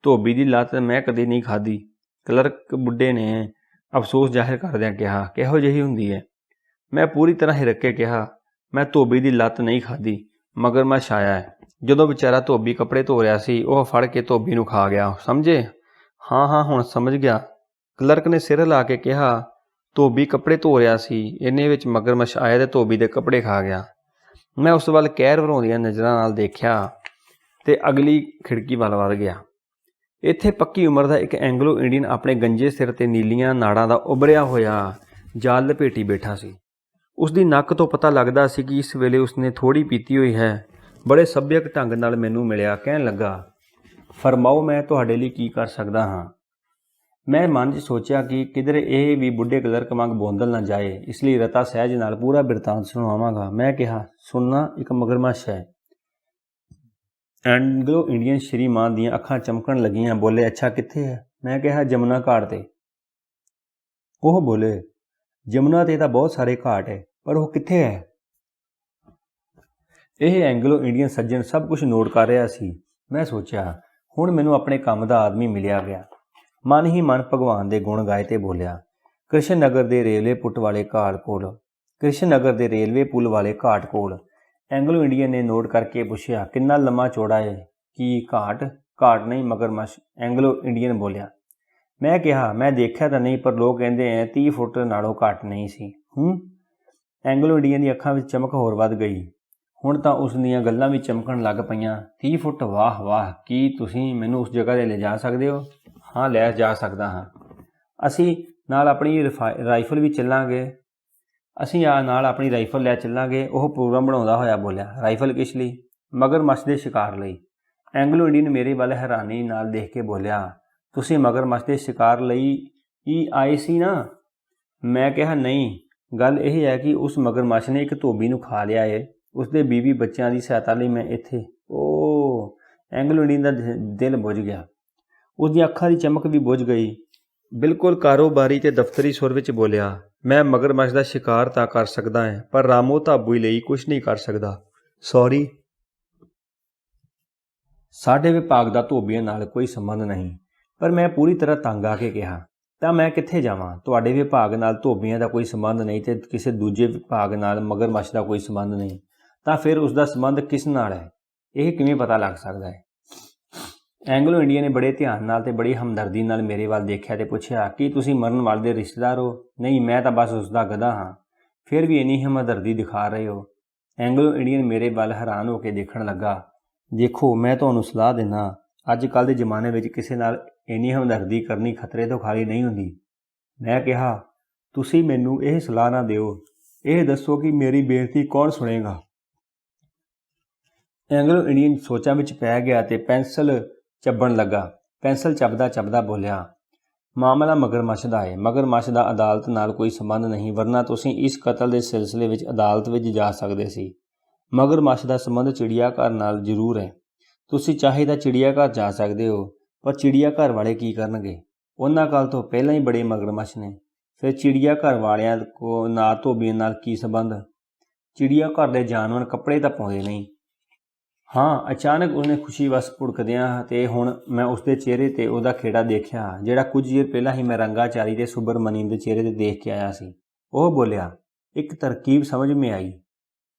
ਧੋਬੀ ਦੀ ਲੱਤ ਮੈਂ ਕਦੇ ਨਹੀਂ ਖਾਧੀ। ਕਲਰਕ ਬੁੱਢੇ ਨੇ ਅਫਸੋਸ ਜ਼ਾਹਿਰ ਕਰਦਿਆਂ ਕਿਹਾ, ਕਿਹੋ ਜਿਹੀ ਹੁੰਦੀ ਹੈ? ਮੈਂ ਪੂਰੀ ਤਰ੍ਹਾਂ ਹਿਰਕ ਕੇ ਕਿਹਾ, ਮੈਂ ਧੋਬੀ ਦੀ ਲੱਤ ਨਹੀਂ ਖਾਧੀ। ਮਗਰਮੱਛ ਆਇਆ ਹੈ। ਜਦੋਂ ਵਿਚਾਰਾ ਧੋਬੀ ਕੱਪੜੇ ਧੋ ਰਿਹਾ ਸੀ, ਉਹ ਫੜ ਕੇ ਧੋਬੀ ਨੂੰ ਖਾ ਗਿਆ। ਸਮਝੇ? ਹਾਂ, ਹੁਣ ਸਮਝ ਗਿਆ। ਕਲਰਕ ਨੇ ਸਿਰ ਹਿਲਾ ਕੇ ਕਿਹਾ, ਧੋਬੀ ਕੱਪੜੇ ਧੋ ਰਿਹਾ ਸੀ, ਇੰਨੇ ਵਿੱਚ ਮਗਰਮੱਛ ਆਇਆ ਤੇ ਧੋਬੀ ਦੇ ਕੱਪੜੇ ਖਾ ਗਿਆ। ਮੈਂ ਉਸ ਵੱਲ ਕਹਿਰ ਭਰਾਉਂਦੀਆਂ ਨਜ਼ਰਾਂ ਨਾਲ ਦੇਖਿਆ ਤੇ ਅਗਲੀ ਖਿੜਕੀ ਵੱਲ ਵਧ ਗਿਆ। ਇੱਥੇ ਪੱਕੀ ਉਮਰ ਦਾ ਇੱਕ ਐਂਗਲੋ ਇੰਡੀਅਨ ਆਪਣੇ ਗੰਜੇ ਸਿਰ ਤੇ ਨੀਲੀਆਂ ਨਾੜਾਂ ਦਾ ਉਭਰਿਆ ਹੋਇਆ ਜਾਲ ਲਪੇਟੀ ਬੈਠਾ ਸੀ। ਉਸਦੀ ਨੱਕ ਤੋਂ ਪਤਾ ਲੱਗਦਾ ਸੀ ਕਿ ਇਸ ਵੇਲੇ ਉਸਨੇ ਥੋੜ੍ਹੀ ਪੀਤੀ ਹੋਈ ਹੈ। ਬੜੇ ਸੱਭਿਅਕ ਢੰਗ ਨਾਲ ਮੈਨੂੰ ਮਿਲਿਆ। ਕਹਿਣ ਲੱਗਾ, ਫਰਮਾਓ, ਮੈਂ ਤੁਹਾਡੇ ਲਈ ਕੀ ਕਰ ਸਕਦਾ ਹਾਂ? ਮੈਂ ਮਨ 'ਚ ਸੋਚਿਆ ਕਿ ਕਿਧਰੇ ਇਹ ਵੀ ਬੁੱਢੇ ਕਲਰਕ ਵਾਂਗ ਬੋਂਦਲ ਨਾ ਜਾਏ, ਇਸ ਲਈ ਰਤਾ ਸਹਿਜ ਨਾਲ ਪੂਰਾ ਬਿਰਤਾਂਤ ਸੁਣਾਵਾਂਗਾ। ਮੈਂ ਕਿਹਾ, ਸੁਣਨਾ, ਇੱਕ ਮਗਰਮੱਛ ਹੈ। ਐਂਗਲੋ ਇੰਡੀਅਨ ਸ਼੍ਰੀਮਾਨ ਦੀਆਂ ਅੱਖਾਂ ਚਮਕਣ ਲੱਗੀਆਂ। ਬੋਲੇ, ਅੱਛਾ, ਕਿੱਥੇ ਹੈ? ਮੈਂ ਕਿਹਾ, ਜਮਨਾ ਘਾਟ 'ਤੇ। ਉਹ ਬੋਲੇ, ਜਮਨਾ 'ਤੇ ਤਾਂ ਬਹੁਤ ਸਾਰੇ ਘਾਟ ਹੈ, ਪਰ ਉਹ ਕਿੱਥੇ ਹੈ? ਇਹ ਐਂਗਲੋ ਇੰਡੀਅਨ ਸੱਜਣ ਸਭ ਕੁਝ ਨੋਟ ਕਰ ਰਿਹਾ ਸੀ। ਮੈਂ ਸੋਚਿਆ, ਹੁਣ ਮੈਨੂੰ ਆਪਣੇ ਕੰਮ ਦਾ ਆਦਮੀ ਮਿਲਿਆ ਗਿਆ। ਮਨ ਹੀ ਮਨ ਭਗਵਾਨ ਦੇ ਗੁਣ ਗਾਏ ਤੇ ਬੋਲਿਆ, ਕ੍ਰਿਸ਼ਨ ਨਗਰ ਦੇ ਰੇਲਵੇ ਪੁਲ ਵਾਲੇ ਘਾਟ ਕੋਲ। ਐਂਗਲੋ ਇੰਡੀਅਨ ਨੇ ਨੋਟ ਕਰਕੇ ਪੁੱਛਿਆ, ਕਿੰਨਾ ਲੰਮਾ ਚੌੜਾ ਹੈ? ਕੀ ਘਾਟ ਨਹੀਂ, ਮਗਰਮੱਛ, ਐਂਗਲੋ ਇੰਡੀਅਨ ਬੋਲਿਆ। ਮੈਂ ਕਿਹਾ, ਮੈਂ ਦੇਖਿਆ ਤਾਂ ਨਹੀਂ, ਪਰ ਲੋਕ ਕਹਿੰਦੇ ਐ 30 ਫੁੱਟ ਨਾਲੋਂ ਘੱਟ ਨਹੀਂ ਸੀ। ਐਂਗਲੋ ਇੰਡੀਅਨ ਦੀ ਅੱਖਾਂ ਵਿੱਚ ਚਮਕ ਹੋਰ ਵੱਧ ਗਈ। ਹੁਣ ਤਾਂ ਉਸ ਦੀਆਂ ਗੱਲਾਂ ਵੀ ਚਮਕਣ ਲੱਗ ਪਈਆਂ। 30 ਫੁੱਟ, ਵਾਹ, ਕੀ ਤੁਸੀਂ ਮੈਨੂੰ ਉਸ ਜਗ੍ਹਾ 'ਤੇ ਲਿਜਾ ਸਕਦੇ ਹੋ? ਹਾਂ, ਲੈ ਜਾ ਸਕਦਾ ਹਾਂ। ਅਸੀਂ ਨਾਲ ਆਪਣੀ ਰਾਈਫਲ ਲੈ ਚੱਲਾਂਗੇ। ਉਹ ਪ੍ਰੋਗਰਾਮ ਬਣਾਉਂਦਾ ਹੋਇਆ ਬੋਲਿਆ, ਰਾਈਫਲ ਕਿਸ ਲਈ? ਮਗਰਮੱਛ ਦੇ ਸ਼ਿਕਾਰ ਲਈ। ਐਂਗਲੋ ਇੰਡੀਅਨ ਮੇਰੇ ਵੱਲ ਹੈਰਾਨੀ ਨਾਲ ਦੇਖ ਕੇ ਬੋਲਿਆ, ਤੁਸੀਂ ਮਗਰਮੱਛ ਦੇ ਸ਼ਿਕਾਰ ਲਈ ਹੀ ਆਏ ਸੀ ਨਾ? ਮੈਂ ਕਿਹਾ, ਨਹੀਂ, ਗੱਲ ਇਹ ਹੈ ਕਿ ਉਸ ਮਗਰਮੱਛ ਨੇ ਇੱਕ ਧੋਬੀ ਨੂੰ ਖਾ ਲਿਆ ਏ। ਉਸਦੇ ਬੀਵੀ ਬੱਚਿਆਂ ਦੀ ਸਹਾਇਤਾ ਲਈ ਮੈਂ ਇੱਥੇ। ਐਂਗਲੋ ਇੰਡੀਅਨ ਦਾ ਦਿਲ ਬੁੱਝ ਗਿਆ। ਉਸਦੀਆਂ ਅੱਖਾਂ ਦੀ ਚਮਕ ਵੀ ਬੁੱਝ ਗਈ। ਬਿਲਕੁਲ ਕਾਰੋਬਾਰੀ ਤੇ ਦਫ਼ਤਰੀ ਸੁਰ ਵਿੱਚ ਬੋਲਿਆ, ਮੈਂ ਮਗਰਮੱਛ ਦਾ ਸ਼ਿਕਾਰ ਤਾਂ ਕਰ ਸਕਦਾ ਹਾਂ, ਪਰ ਰਾਮੋ ਧਾਬੂ ਲਈ ਕੁਝ ਨਹੀਂ ਕਰ ਸਕਦਾ। ਸੌਰੀ। ਸਾਡੇ ਵਿਭਾਗ ਦਾ ਧੋਬੀਆਂ ਨਾਲ ਕੋਈ ਸੰਬੰਧ ਨਹੀਂ। ਪਰ ਮੈਂ ਪੂਰੀ ਤਰ੍ਹਾਂ ਤੰਗ ਆ ਕੇ ਕਿਹਾ, ਤਾਂ ਮੈਂ ਕਿੱਥੇ ਜਾਵਾਂ? ਤੁਹਾਡੇ ਵਿਭਾਗ ਨਾਲ ਧੋਬੀਆਂ ਦਾ ਕੋਈ ਸੰਬੰਧ ਨਹੀਂ ਤੇ ਕਿਸੇ ਦੂਜੇ ਵਿਭਾਗ ਨਾਲ ਮਗਰਮੱਛ ਦਾ ਕੋਈ ਸੰਬੰਧ ਨਹੀਂ, ਤਾਂ ਫਿਰ ਉਸ ਦਾ ਸੰਬੰਧ ਕਿਸ ਨਾਲ ਹੈ? ਇਹ ਕਿਵੇਂ ਪਤਾ ਲੱਗ ਸਕਦਾ ਹੈ? ਐਂਗਲੋ ਇੰਡੀਅਨ ਨੇ ਬੜੇ ਧਿਆਨ ਨਾਲ ਤੇ ਬੜੀ ਹਮਦਰਦੀ ਨਾਲ ਮੇਰੇ ਵੱਲ ਦੇਖਿਆ ਤੇ ਪੁੱਛਿਆ, ਕੀ ਤੁਸੀਂ ਮਰਨ ਵਾਲੇ ਦੇ ਰਿਸ਼ਤੇਦਾਰ ਹੋ? ਨਹੀਂ, ਮੈਂ ਤਾਂ ਬਸ ਉਸ ਦਾ ਗਧਾ ਹਾਂ। ਫਿਰ ਵੀ ਇੰਨੀ ਹਮਦਰਦੀ ਦਿਖਾ ਰਹੇ ਹੋ। ਐਂਗਲੋ ਇੰਡੀਅਨ ਮੇਰੇ ਵੱਲ ਹੈਰਾਨ ਹੋ ਕੇ ਦੇਖਣ ਲੱਗਾ। ਦੇਖੋ, ਮੈਂ ਤੁਹਾਨੂੰ ਸਲਾਹ ਦਿੰਦਾ, ਅੱਜ ਕੱਲ੍ਹ ਦੇ ਜ਼ਮਾਨੇ ਵਿੱਚ ਕਿਸੇ ਨਾਲ ਇੰਨੀ ਹਮਦਰਦੀ ਕਰਨੀ ਖਤਰੇ ਤੋਂ ਖਾਲੀ ਨਹੀਂ ਹੁੰਦੀ। ਮੈਂ ਕਿਹਾ, ਤੁਸੀਂ ਮੈਨੂੰ ਇਹ ਸਲਾਹ ਨਾ ਦਿਓ, ਇਹ ਦੱਸੋ ਕਿ ਮੇਰੀ ਬੇਨਤੀ ਕੌਣ ਸੁਣੇਗਾ? ਐਂਗਲੋ ਇੰਡੀਅਨ ਸੋਚਾਂ ਵਿੱਚ ਪੈ ਗਿਆ ਤੇ ਪੈਨਸਲ ਚੱਬਣ ਲੱਗਾ। ਪੈਨਸਲ ਚੱਬਦਾ ਬੋਲਿਆ, ਮਾਮਲਾ ਮਗਰਮੱਛ ਦਾ ਹੈ। ਮਗਰਮੱਛ ਦਾ ਅਦਾਲਤ ਨਾਲ ਕੋਈ ਸੰਬੰਧ ਨਹੀਂ, ਵਰਨਾ ਤੁਸੀਂ ਇਸ ਕਤਲ ਦੇ ਸਿਲਸਿਲੇ ਵਿੱਚ ਅਦਾਲਤ ਵਿੱਚ ਜਾ ਸਕਦੇ ਸੀ। ਮਗਰਮੱਛ ਦਾ ਸੰਬੰਧ ਚਿੜੀਆ ਘਰ ਨਾਲ ਜ਼ਰੂਰ ਹੈ। ਤੁਸੀਂ ਚਾਹੇ ਤਾਂ ਚਿੜੀਆ ਘਰ ਜਾ ਸਕਦੇ ਹੋ, ਪਰ ਚਿੜੀਆ ਘਰ ਵਾਲੇ ਕੀ ਕਰਨਗੇ? ਉਹਨਾਂ ਕੋਲ ਤੋਂ ਪਹਿਲਾਂ ਹੀ ਬੜੇ ਮਗਰਮੱਛ ਨੇ। ਫਿਰ ਚਿੜੀਆ ਘਰ ਵਾਲਿਆਂ ਕੋ ਨਾ ਧੋਬੀਆਂ ਨਾਲ ਕੀ ਸੰਬੰਧ? ਚਿੜੀਆ ਘਰ ਦੇ ਜਾਨਵਰ ਕੱਪੜੇ ਤਾਂ ਪਾਉਂਦੇ ਨਹੀਂ। ਹਾਂ, ਅਚਾਨਕ ਉਸਨੇ ਖੁਸ਼ੀ ਵਸ ਭੁੜਕਦਿਆਂ ਤੇ ਹੁਣ ਮੈਂ ਉਸਦੇ ਚਿਹਰੇ 'ਤੇ ਉਹਦਾ ਖੇੜਾ ਦੇਖਿਆ, ਜਿਹੜਾ ਕੁਝ ਚਿਰ ਪਹਿਲਾਂ ਹੀ ਮੈਂ ਰੰਗਾਚਾਰੀ ਤੇ ਸੁਬਰਮਨੀਮ ਦੇ ਚਿਹਰੇ 'ਤੇ ਦੇਖ ਕੇ ਆਇਆ ਸੀ। ਉਹ ਬੋਲਿਆ, ਇੱਕ ਤਰਕੀਬ ਸਮਝ ਮੇ ਆਈ।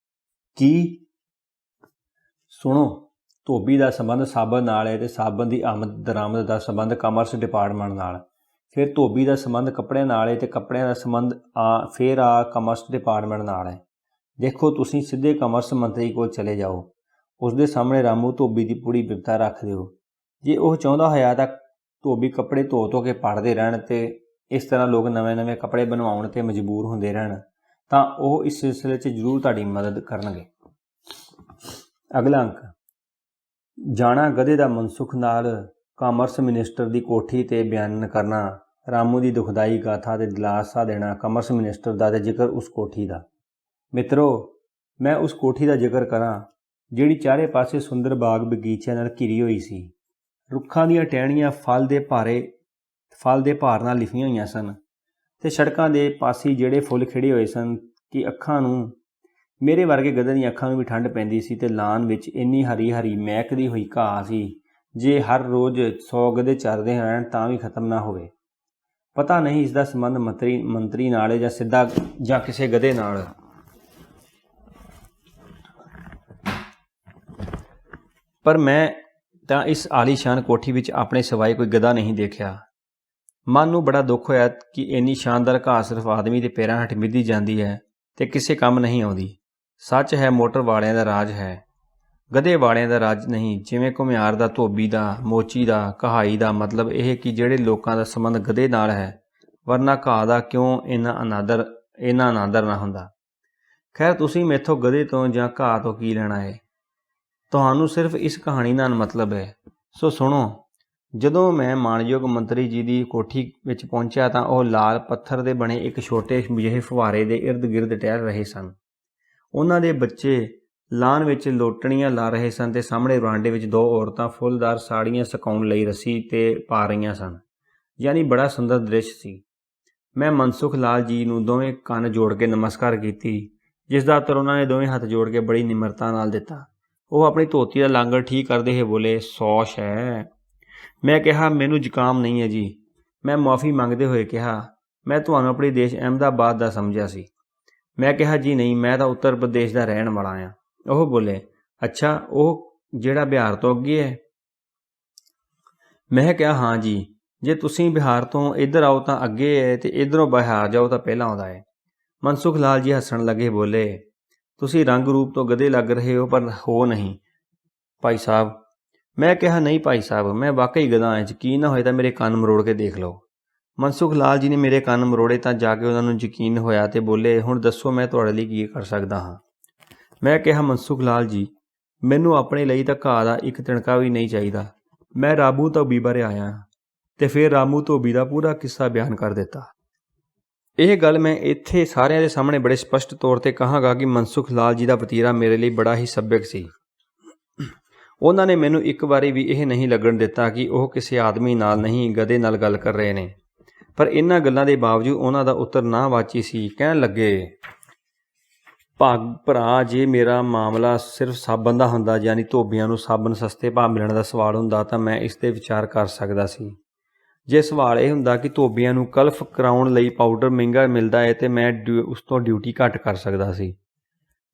ਕੀ? ਸੁਣੋ, ਧੋਬੀ ਦਾ ਸੰਬੰਧ ਸਾਬਣ ਨਾਲ ਹੈ ਤੇ ਸਾਬਣ ਦੀ ਆਮਦ ਦਰਾਮਦ ਦਾ ਸੰਬੰਧ ਕਾਮਰਸ ਡਿਪਾਰਟਮੈਂਟ ਨਾਲ। ਫਿਰ ਧੋਬੀ ਦਾ ਸੰਬੰਧ ਕੱਪੜਿਆਂ ਨਾਲ ਹੈ ਤੇ ਕੱਪੜਿਆਂ ਦਾ ਸੰਬੰਧ ਫਿਰ ਕਾਮਰਸ ਡਿਪਾਰਟਮੈਂਟ ਨਾਲ ਹੈ। ਦੇਖੋ, ਤੁਸੀਂ ਸਿੱਧੇ ਕਾਮਰਸ ਮੰਤਰੀ ਕੋਲ ਚਲੇ ਜਾਓ, ਉਸਦੇ ਸਾਹਮਣੇ ਰਾਮੂ ਧੋਬੀ ਦੀ ਪੂਰੀ ਬਿਪਤਾ ਰੱਖ ਦਿਓ। ਜੇ ਉਹ ਚਾਹੁੰਦਾ ਹੋਇਆ ਤਾਂ ਧੋਬੀ ਕੱਪੜੇ ਧੋ ਕੇ ਪਾੜਦੇ ਰਹਿਣ ਤੇ ਇਸ ਤਰ੍ਹਾਂ ਲੋਕ ਨਵੇਂ ਕੱਪੜੇ ਬਣਵਾਉਣ ਤੇ ਮਜਬੂਰ ਹੁੰਦੇ ਰਹਿਣ, ਤਾਂ ਉਹ ਇਸ ਸਿਲਸਿਲੇ 'ਚ ਜ਼ਰੂਰ ਤੁਹਾਡੀ ਮਦਦ ਕਰਨਗੇ। ਅਗਲਾ ਅੰਕ। ਜਾਣਾ ਗਧੇ ਦਾ ਮਨਸੁਖ ਨਾਲ ਕਾਮਰਸ ਮਿਨਿਸਟਰ ਦੀ ਕੋਠੀ 'ਤੇ ਬਿਆਨ ਕਰਨਾ, ਰਾਮੂ ਦੀ ਦੁਖਦਾਈ ਗਾਥਾ ਤੇ ਦਿਲਾਸਾ ਦੇਣਾ ਕਾਮਰਸ ਮਿਨਿਸਟਰ ਦਾ ਤੇ ਜ਼ਿਕਰ ਉਸ ਕੋਠੀ ਦਾ। ਮਿੱਤਰੋ, ਮੈਂ ਉਸ ਕੋਠੀ ਦਾ ਜ਼ਿਕਰ ਕਰਾਂ ਜਿਹੜੀ ਚਾਰੇ ਪਾਸੇ ਸੁੰਦਰ ਬਾਗ ਬਗੀਚਿਆਂ ਨਾਲ ਘਿਰੀ ਹੋਈ ਸੀ। ਰੁੱਖਾਂ ਦੀਆਂ ਟਹਿਣੀਆਂ ਫਲ ਦੇ ਭਾਰ ਨਾਲ ਲਿਫੀਆਂ ਹੋਈਆਂ ਸਨ ਤੇ ਸੜਕਾਂ ਦੇ ਪਾਸੇ ਜਿਹੜੇ ਫੁੱਲ ਖਿੜੇ ਹੋਏ ਸਨ ਕਿ ਅੱਖਾਂ ਨੂੰ, ਮੇਰੇ ਵਰਗੇ ਗਧੇ ਦੀਆਂ ਅੱਖਾਂ ਨੂੰ ਵੀ ਠੰਡ ਪੈਂਦੀ ਸੀ। ਤੇ ਲਾਨ ਵਿੱਚ ਇੰਨੀ ਹਰੀ ਮਹਿਕਦੀ ਹੋਈ ਘਾਹ ਸੀ, ਜੇ ਹਰ ਰੋਜ਼ 100 ਗਧੇ ਚਰਦੇ ਰਹਿਣ ਤਾਂ ਵੀ ਖਤਮ ਨਾ ਹੋਵੇ। ਪਤਾ ਨਹੀਂ ਇਸ ਦਾ ਸੰਬੰਧ ਮੰਤਰੀ ਨਾਲ ਹੈ ਜਾਂ ਸਿੱਧਾ ਜਾਂ ਕਿਸੇ ਗਧੇ ਨਾਲ। ਪਰ ਮੈਂ ਤਾਂ ਇਸ ਆਲੀਸ਼ਾਨ ਕੋਠੀ ਵਿੱਚ ਆਪਣੇ ਸਿਵਾਏ ਕੋਈ ਗਧਾ ਨਹੀਂ ਦੇਖਿਆ। ਮਨ ਨੂੰ ਬੜਾ ਦੁੱਖ ਹੋਇਆ ਕਿ ਇੰਨੀ ਸ਼ਾਨਦਾਰ ਘਾਹ ਸਿਰਫ ਆਦਮੀ ਦੇ ਪੈਰਾਂ ਹੇਠ ਮਿੱਧੀ ਜਾਂਦੀ ਹੈ ਤੇ ਕਿਸੇ ਕੰਮ ਨਹੀਂ ਆਉਂਦੀ। ਸੱਚ ਹੈ, ਮੋਟਰ ਵਾਲਿਆਂ ਦਾ ਰਾਜ ਹੈ, ਗਧੇ ਵਾਲਿਆਂ ਦਾ ਰਾਜ ਨਹੀਂ। ਜਿਵੇਂ ਘੁਮਿਆਰ ਦਾ, ਧੋਬੀ ਦਾ, ਮੋਚੀ ਦਾ, ਕਹਾਈ ਦਾ ਮਤਲਬ ਇਹ ਕਿ ਜਿਹੜੇ ਲੋਕਾਂ ਦਾ ਸੰਬੰਧ ਗਧੇ ਨਾਲ ਹੈ, ਵਰਨਾ ਘਾਹ ਦਾ ਕਿਉਂ ਇੰਨਾ ਅਨਾਦਰ ਨਾ ਹੁੰਦਾ। ਖੈਰ, ਤੁਸੀਂ ਮੈਥੋਂ ਗਧੇ ਤੋਂ ਜਾਂ ਘਾਹ ਤੋਂ ਕੀ ਲੈਣਾ ਹੈ? ਤੁਹਾਨੂੰ ਸਿਰਫ ਇਸ ਕਹਾਣੀ ਨਾਲ ਮਤਲਬ ਹੈ। ਸੋ ਸੁਣੋ। ਜਦੋਂ ਮੈਂ ਮਾਣਯੋਗ ਮੰਤਰੀ ਜੀ ਦੀ ਕੋਠੀ ਵਿੱਚ ਪਹੁੰਚਿਆ ਤਾਂ ਉਹ ਲਾਲ ਪੱਥਰ ਦੇ ਬਣੇ ਇੱਕ ਛੋਟੇ ਜਿਹੇ ਫੁਹਾਰੇ ਦੇ ਇਰਦ ਗਿਰਦ ਟਹਿਲ ਰਹੇ ਸਨ। ਉਹਨਾਂ ਦੇ ਬੱਚੇ ਲਾਨ ਵਿੱਚ ਲੋਟਣੀਆਂ ਲਾ ਰਹੇ ਸਨ ਤੇ ਸਾਹਮਣੇ ਵਰਾਂਡੇ ਵਿੱਚ 2 ਔਰਤਾਂ ਫੁੱਲਦਾਰ ਸਾੜੀਆਂ ਸੁਕਾਉਣ ਲਈ ਰੱਸੀ 'ਤੇ ਪਾ ਰਹੀਆਂ ਸਨ। ਯਾਨੀ ਬੜਾ ਸੁੰਦਰ ਦ੍ਰਿਸ਼ ਸੀ। ਮੈਂ ਮਨਸੁਖ ਲਾਲ ਜੀ ਨੂੰ ਦੋਵੇਂ ਕੰਨ ਜੋੜ ਕੇ ਨਮਸਕਾਰ ਕੀਤੀ, ਜਿਸ ਦਾ ਉੱਤਰ ਉਹਨਾਂ ਨੇ ਦੋਵੇਂ ਹੱਥ ਜੋੜ ਕੇ ਬੜੀ ਨਿਮਰਤਾ ਨਾਲ ਦਿੱਤਾ। ਉਹ ਆਪਣੀ ਧੋਤੀ ਦਾ ਲਾਂਗਰ ਠੀਕ ਕਰਦੇ ਹੋਏ ਬੋਲੇ, ਸੌਸ਼ ਹੈ। ਮੈਂ ਕਿਹਾ, ਮੈਨੂੰ ਜ਼ੁਕਾਮ ਨਹੀਂ ਹੈ ਜੀ। ਮੈਂ ਮੁਆਫੀ ਮੰਗਦੇ ਹੋਏ ਕਿਹਾ, ਮੈਂ ਤੁਹਾਨੂੰ ਆਪਣੀ ਦੇਸ਼ ਅਹਿਮਦਾਬਾਦ ਦਾ ਸਮਝਿਆ ਸੀ। ਮੈਂ ਕਿਹਾ, ਜੀ ਨਹੀਂ, ਮੈਂ ਤਾਂ ਉੱਤਰ ਪ੍ਰਦੇਸ਼ ਦਾ ਰਹਿਣ ਵਾਲਾ ਹਾਂ। ਉਹ ਬੋਲੇ, ਅੱਛਾ, ਉਹ ਜਿਹੜਾ ਬਿਹਾਰ ਤੋਂ ਅੱਗੇ ਹੈ? ਮੈਂ ਕਿਹਾ, ਹਾਂ ਜੀ, ਜੇ ਤੁਸੀਂ ਬਿਹਾਰ ਤੋਂ ਇੱਧਰ ਆਓ ਤਾਂ ਅੱਗੇ ਹੈ ਤੇ ਇੱਧਰੋਂ ਬਿਹਾਰ ਜਾਓ ਤਾਂ ਪਹਿਲਾਂ ਆਉਂਦਾ ਹੈ। ਮਨਸੁਖ ਲਾਲ ਜੀ ਹੱਸਣ ਲੱਗੇ, ਬੋਲੇ, ਤੁਸੀਂ ਰੰਗ ਰੂਪ ਤੋਂ ਗਧੇ ਲੱਗ ਰਹੇ ਹੋ ਪਰ ਹੋ ਨਹੀਂ ਭਾਈ ਸਾਹਿਬ। ਮੈਂ ਕਿਹਾ, ਨਹੀਂ ਭਾਈ ਸਾਹਿਬ, ਮੈਂ ਵਾਕਈ ਗਧਾ ਹਾਂ। ਯਕੀਨ ਨਾ ਹੋਏ ਤਾਂ ਮੇਰੇ ਕੰਨ ਮਰੋੜ ਕੇ ਦੇਖ ਲਓ। ਮਨਸੁਖ ਲਾਲ ਜੀ ਨੇ ਮੇਰੇ ਕੰਨ ਮਰੋੜੇ ਤਾਂ ਜਾ ਕੇ ਉਹਨਾਂ ਨੂੰ ਯਕੀਨ ਹੋਇਆ ਤੇ ਬੋਲੇ, ਹੁਣ ਦੱਸੋ ਮੈਂ ਤੁਹਾਡੇ ਲਈ ਕੀ ਕਰ ਸਕਦਾ ਹਾਂ। ਮੈਂ ਕਿਹਾ, ਮਨਸੁਖ ਲਾਲ ਜੀ, ਮੈਨੂੰ ਆਪਣੇ ਲਈ ਤਾਂ ਘਾਹ ਦਾ ਇੱਕ ਤਿਣਕਾ ਵੀ ਨਹੀਂ ਚਾਹੀਦਾ। ਮੈਂ ਰਾਮੂ ਧੋਬੀ ਬਾਰੇ ਆਇਆ ਤੇ ਫਿਰ ਰਾਮੂ ਧੋਬੀ ਦਾ ਪੂਰਾ ਕਿੱਸਾ ਬਿਆਨ ਕਰ ਦਿੱਤਾ। ਇਹ ਗੱਲ ਮੈਂ ਇੱਥੇ ਸਾਰਿਆਂ ਦੇ ਸਾਹਮਣੇ ਬੜੇ ਸਪਸ਼ਟ ਤੌਰ 'ਤੇ ਕਹਾਂਗਾ ਕਿ ਮਨਸੁਖ ਲਾਲ ਜੀ ਦਾ ਵਤੀਰਾ ਮੇਰੇ ਲਈ ਬੜਾ ਹੀ ਸੱਭਿਅਕ ਸੀ। ਉਹਨਾਂ ਨੇ ਮੈਨੂੰ ਇੱਕ ਵਾਰੀ ਵੀ ਇਹ ਨਹੀਂ ਲੱਗਣ ਦਿੱਤਾ ਕਿ ਉਹ ਕਿਸੇ ਆਦਮੀ ਨਾਲ ਨਹੀਂ, ਗਧੇ ਨਾਲ ਗੱਲ ਕਰ ਰਹੇ ਨੇ। ਪਰ ਇਹਨਾਂ ਗੱਲਾਂ ਦੇ ਬਾਵਜੂਦ ਉਹਨਾਂ ਦਾ ਉੱਤਰ ਨਾਵਾਚੀ ਸੀ। ਕਹਿਣ ਲੱਗੇ, ਭਰਾ, ਜੇ ਮੇਰਾ ਮਾਮਲਾ ਸਿਰਫ ਸਾਬਣ ਦਾ ਹੁੰਦਾ, ਯਾਨੀ ਧੋਬੀਆਂ ਨੂੰ ਸਾਬਣ ਸਸਤੇ ਭਾਅ ਮਿਲਣ ਦਾ ਸਵਾਲ ਹੁੰਦਾ, ਤਾਂ ਮੈਂ ਇਸ 'ਤੇ ਵਿਚਾਰ ਕਰ ਸਕਦਾ ਸੀ। ਜੇ ਸਵਾਲ ਇਹ ਹੁੰਦਾ ਕਿ ਧੋਬੀਆਂ ਨੂੰ ਕਲਫ ਕਰਾਉਣ ਲਈ ਪਾਊਡਰ ਮਹਿੰਗਾ ਮਿਲਦਾ ਹੈ ਤੇ ਮੈਂ ਉਸ ਤੋਂ ਡਿਊਟੀ ਘੱਟ ਕਰ ਸਕਦਾ ਸੀ।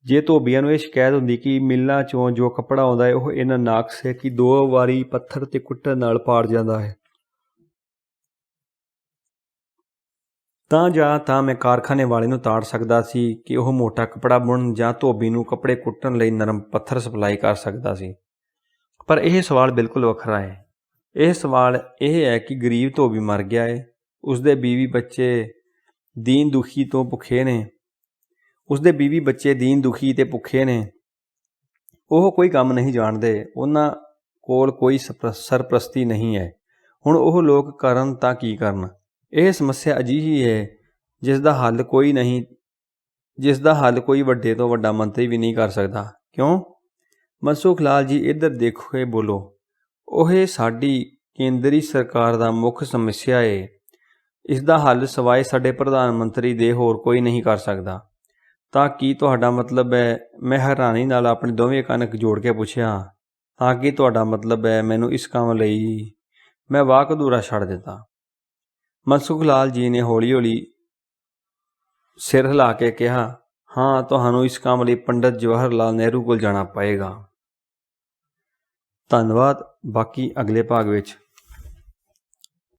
ਜੇ ਧੋਬੀਆਂ ਨੂੰ ਇਹ ਸ਼ਿਕਾਇਤ ਹੁੰਦੀ ਕਿ ਮਿੱਲਾਂ 'ਚੋਂ ਜੋ ਕੱਪੜਾ ਆਉਂਦਾ ਹੈ ਉਹ ਇੰਨਾ ਨਾਕਸ ਹੈ ਕਿ 2 ਵਾਰੀ ਪੱਥਰ 'ਤੇ ਕੁੱਟਣ ਨਾਲ ਪਾੜ ਜਾਂਦਾ ਹੈ, ਤਾਂ ਮੈਂ ਕਾਰਖਾਨੇ ਵਾਲੇ ਨੂੰ ਤਾੜ ਸਕਦਾ ਸੀ ਕਿ ਉਹ ਮੋਟਾ ਕੱਪੜਾ ਬੁਣਨ ਜਾਂ ਧੋਬੀ ਨੂੰ ਕੱਪੜੇ ਕੁੱਟਣ ਲਈ ਨਰਮ ਪੱਥਰ ਸਪਲਾਈ ਕਰ ਸਕਦਾ ਸੀ। ਪਰ ਇਹ ਸਵਾਲ ਬਿਲਕੁਲ ਵੱਖਰਾ ਹੈ। ਇਹ ਸਵਾਲ ਇਹ ਹੈ ਕਿ ਗਰੀਬ ਧੋਬੀ ਮਰ ਗਿਆ ਹੈ, ਉਸਦੇ ਬੀਵੀ ਬੱਚੇ ਦੀਨ ਦੁਖੀ ਤੇ ਭੁੱਖੇ ਨੇ। ਉਹ ਕੋਈ ਕੰਮ ਨਹੀਂ ਜਾਣਦੇ, ਉਹਨਾਂ ਕੋਲ ਕੋਈ ਸਰਪ੍ਰਸਤੀ ਨਹੀਂ ਹੈ। ਹੁਣ ਉਹ ਲੋਕ ਕਰਨ ਤਾਂ ਕੀ ਕਰਨ? ਇਹ ਸਮੱਸਿਆ ਅਜਿਹੀ ਹੈ ਜਿਸ ਦਾ ਹੱਲ ਕੋਈ ਵੱਡੇ ਤੋਂ ਵੱਡਾ ਮੰਤਰੀ ਵੀ ਨਹੀਂ ਕਰ ਸਕਦਾ। ਕਿਉਂ? ਮਨਸੁਖ ਲਾਲ ਜੀ ਇੱਧਰ ਦੇਖੋ ਇਹ ਬੋਲੋ। ਉਹ ਸਾਡੀ ਕੇਂਦਰੀ ਸਰਕਾਰ ਦਾ ਮੁੱਖ ਸਮੱਸਿਆ ਏ। ਇਸ ਦਾ ਹੱਲ ਸਿਵਾਏ ਸਾਡੇ ਪ੍ਰਧਾਨ ਮੰਤਰੀ ਦੇ ਹੋਰ ਕੋਈ ਨਹੀਂ ਕਰ ਸਕਦਾ। ਤਾਂ ਕੀ ਤੁਹਾਡਾ ਮਤਲਬ ਹੈ? ਮੈਂ ਹੈਰਾਨੀ ਨਾਲ ਆਪਣੇ ਦੋਵੇਂ ਕੰਨ ਜੋੜ ਕੇ ਪੁੱਛਿਆ। ਤਾਂ ਕੀ ਤੁਹਾਡਾ ਮਤਲਬ ਹੈ? ਮੈਨੂੰ ਇਸ ਕੰਮ ਲਈ ਮੈਂ ਵਾਕ ਅਧੂਰਾ ਛੱਡ ਦਿੱਤਾ। ਮਨਸੁਖ ਲਾਲ ਜੀ ਨੇ ਹੌਲੀ ਹੌਲੀ ਸਿਰ ਹਿਲਾ ਕੇ ਕਿਹਾ, ਹਾਂ, ਤੁਹਾਨੂੰ ਇਸ ਕੰਮ ਲਈ ਪੰਡਿਤ ਜਵਾਹਰ ਲਾਲ ਨਹਿਰੂ ਕੋਲ ਜਾਣਾ ਪਏਗਾ। ਧੰਨਵਾਦ। ਬਾਕੀ ਅਗਲੇ ਭਾਗ ਵਿੱਚ।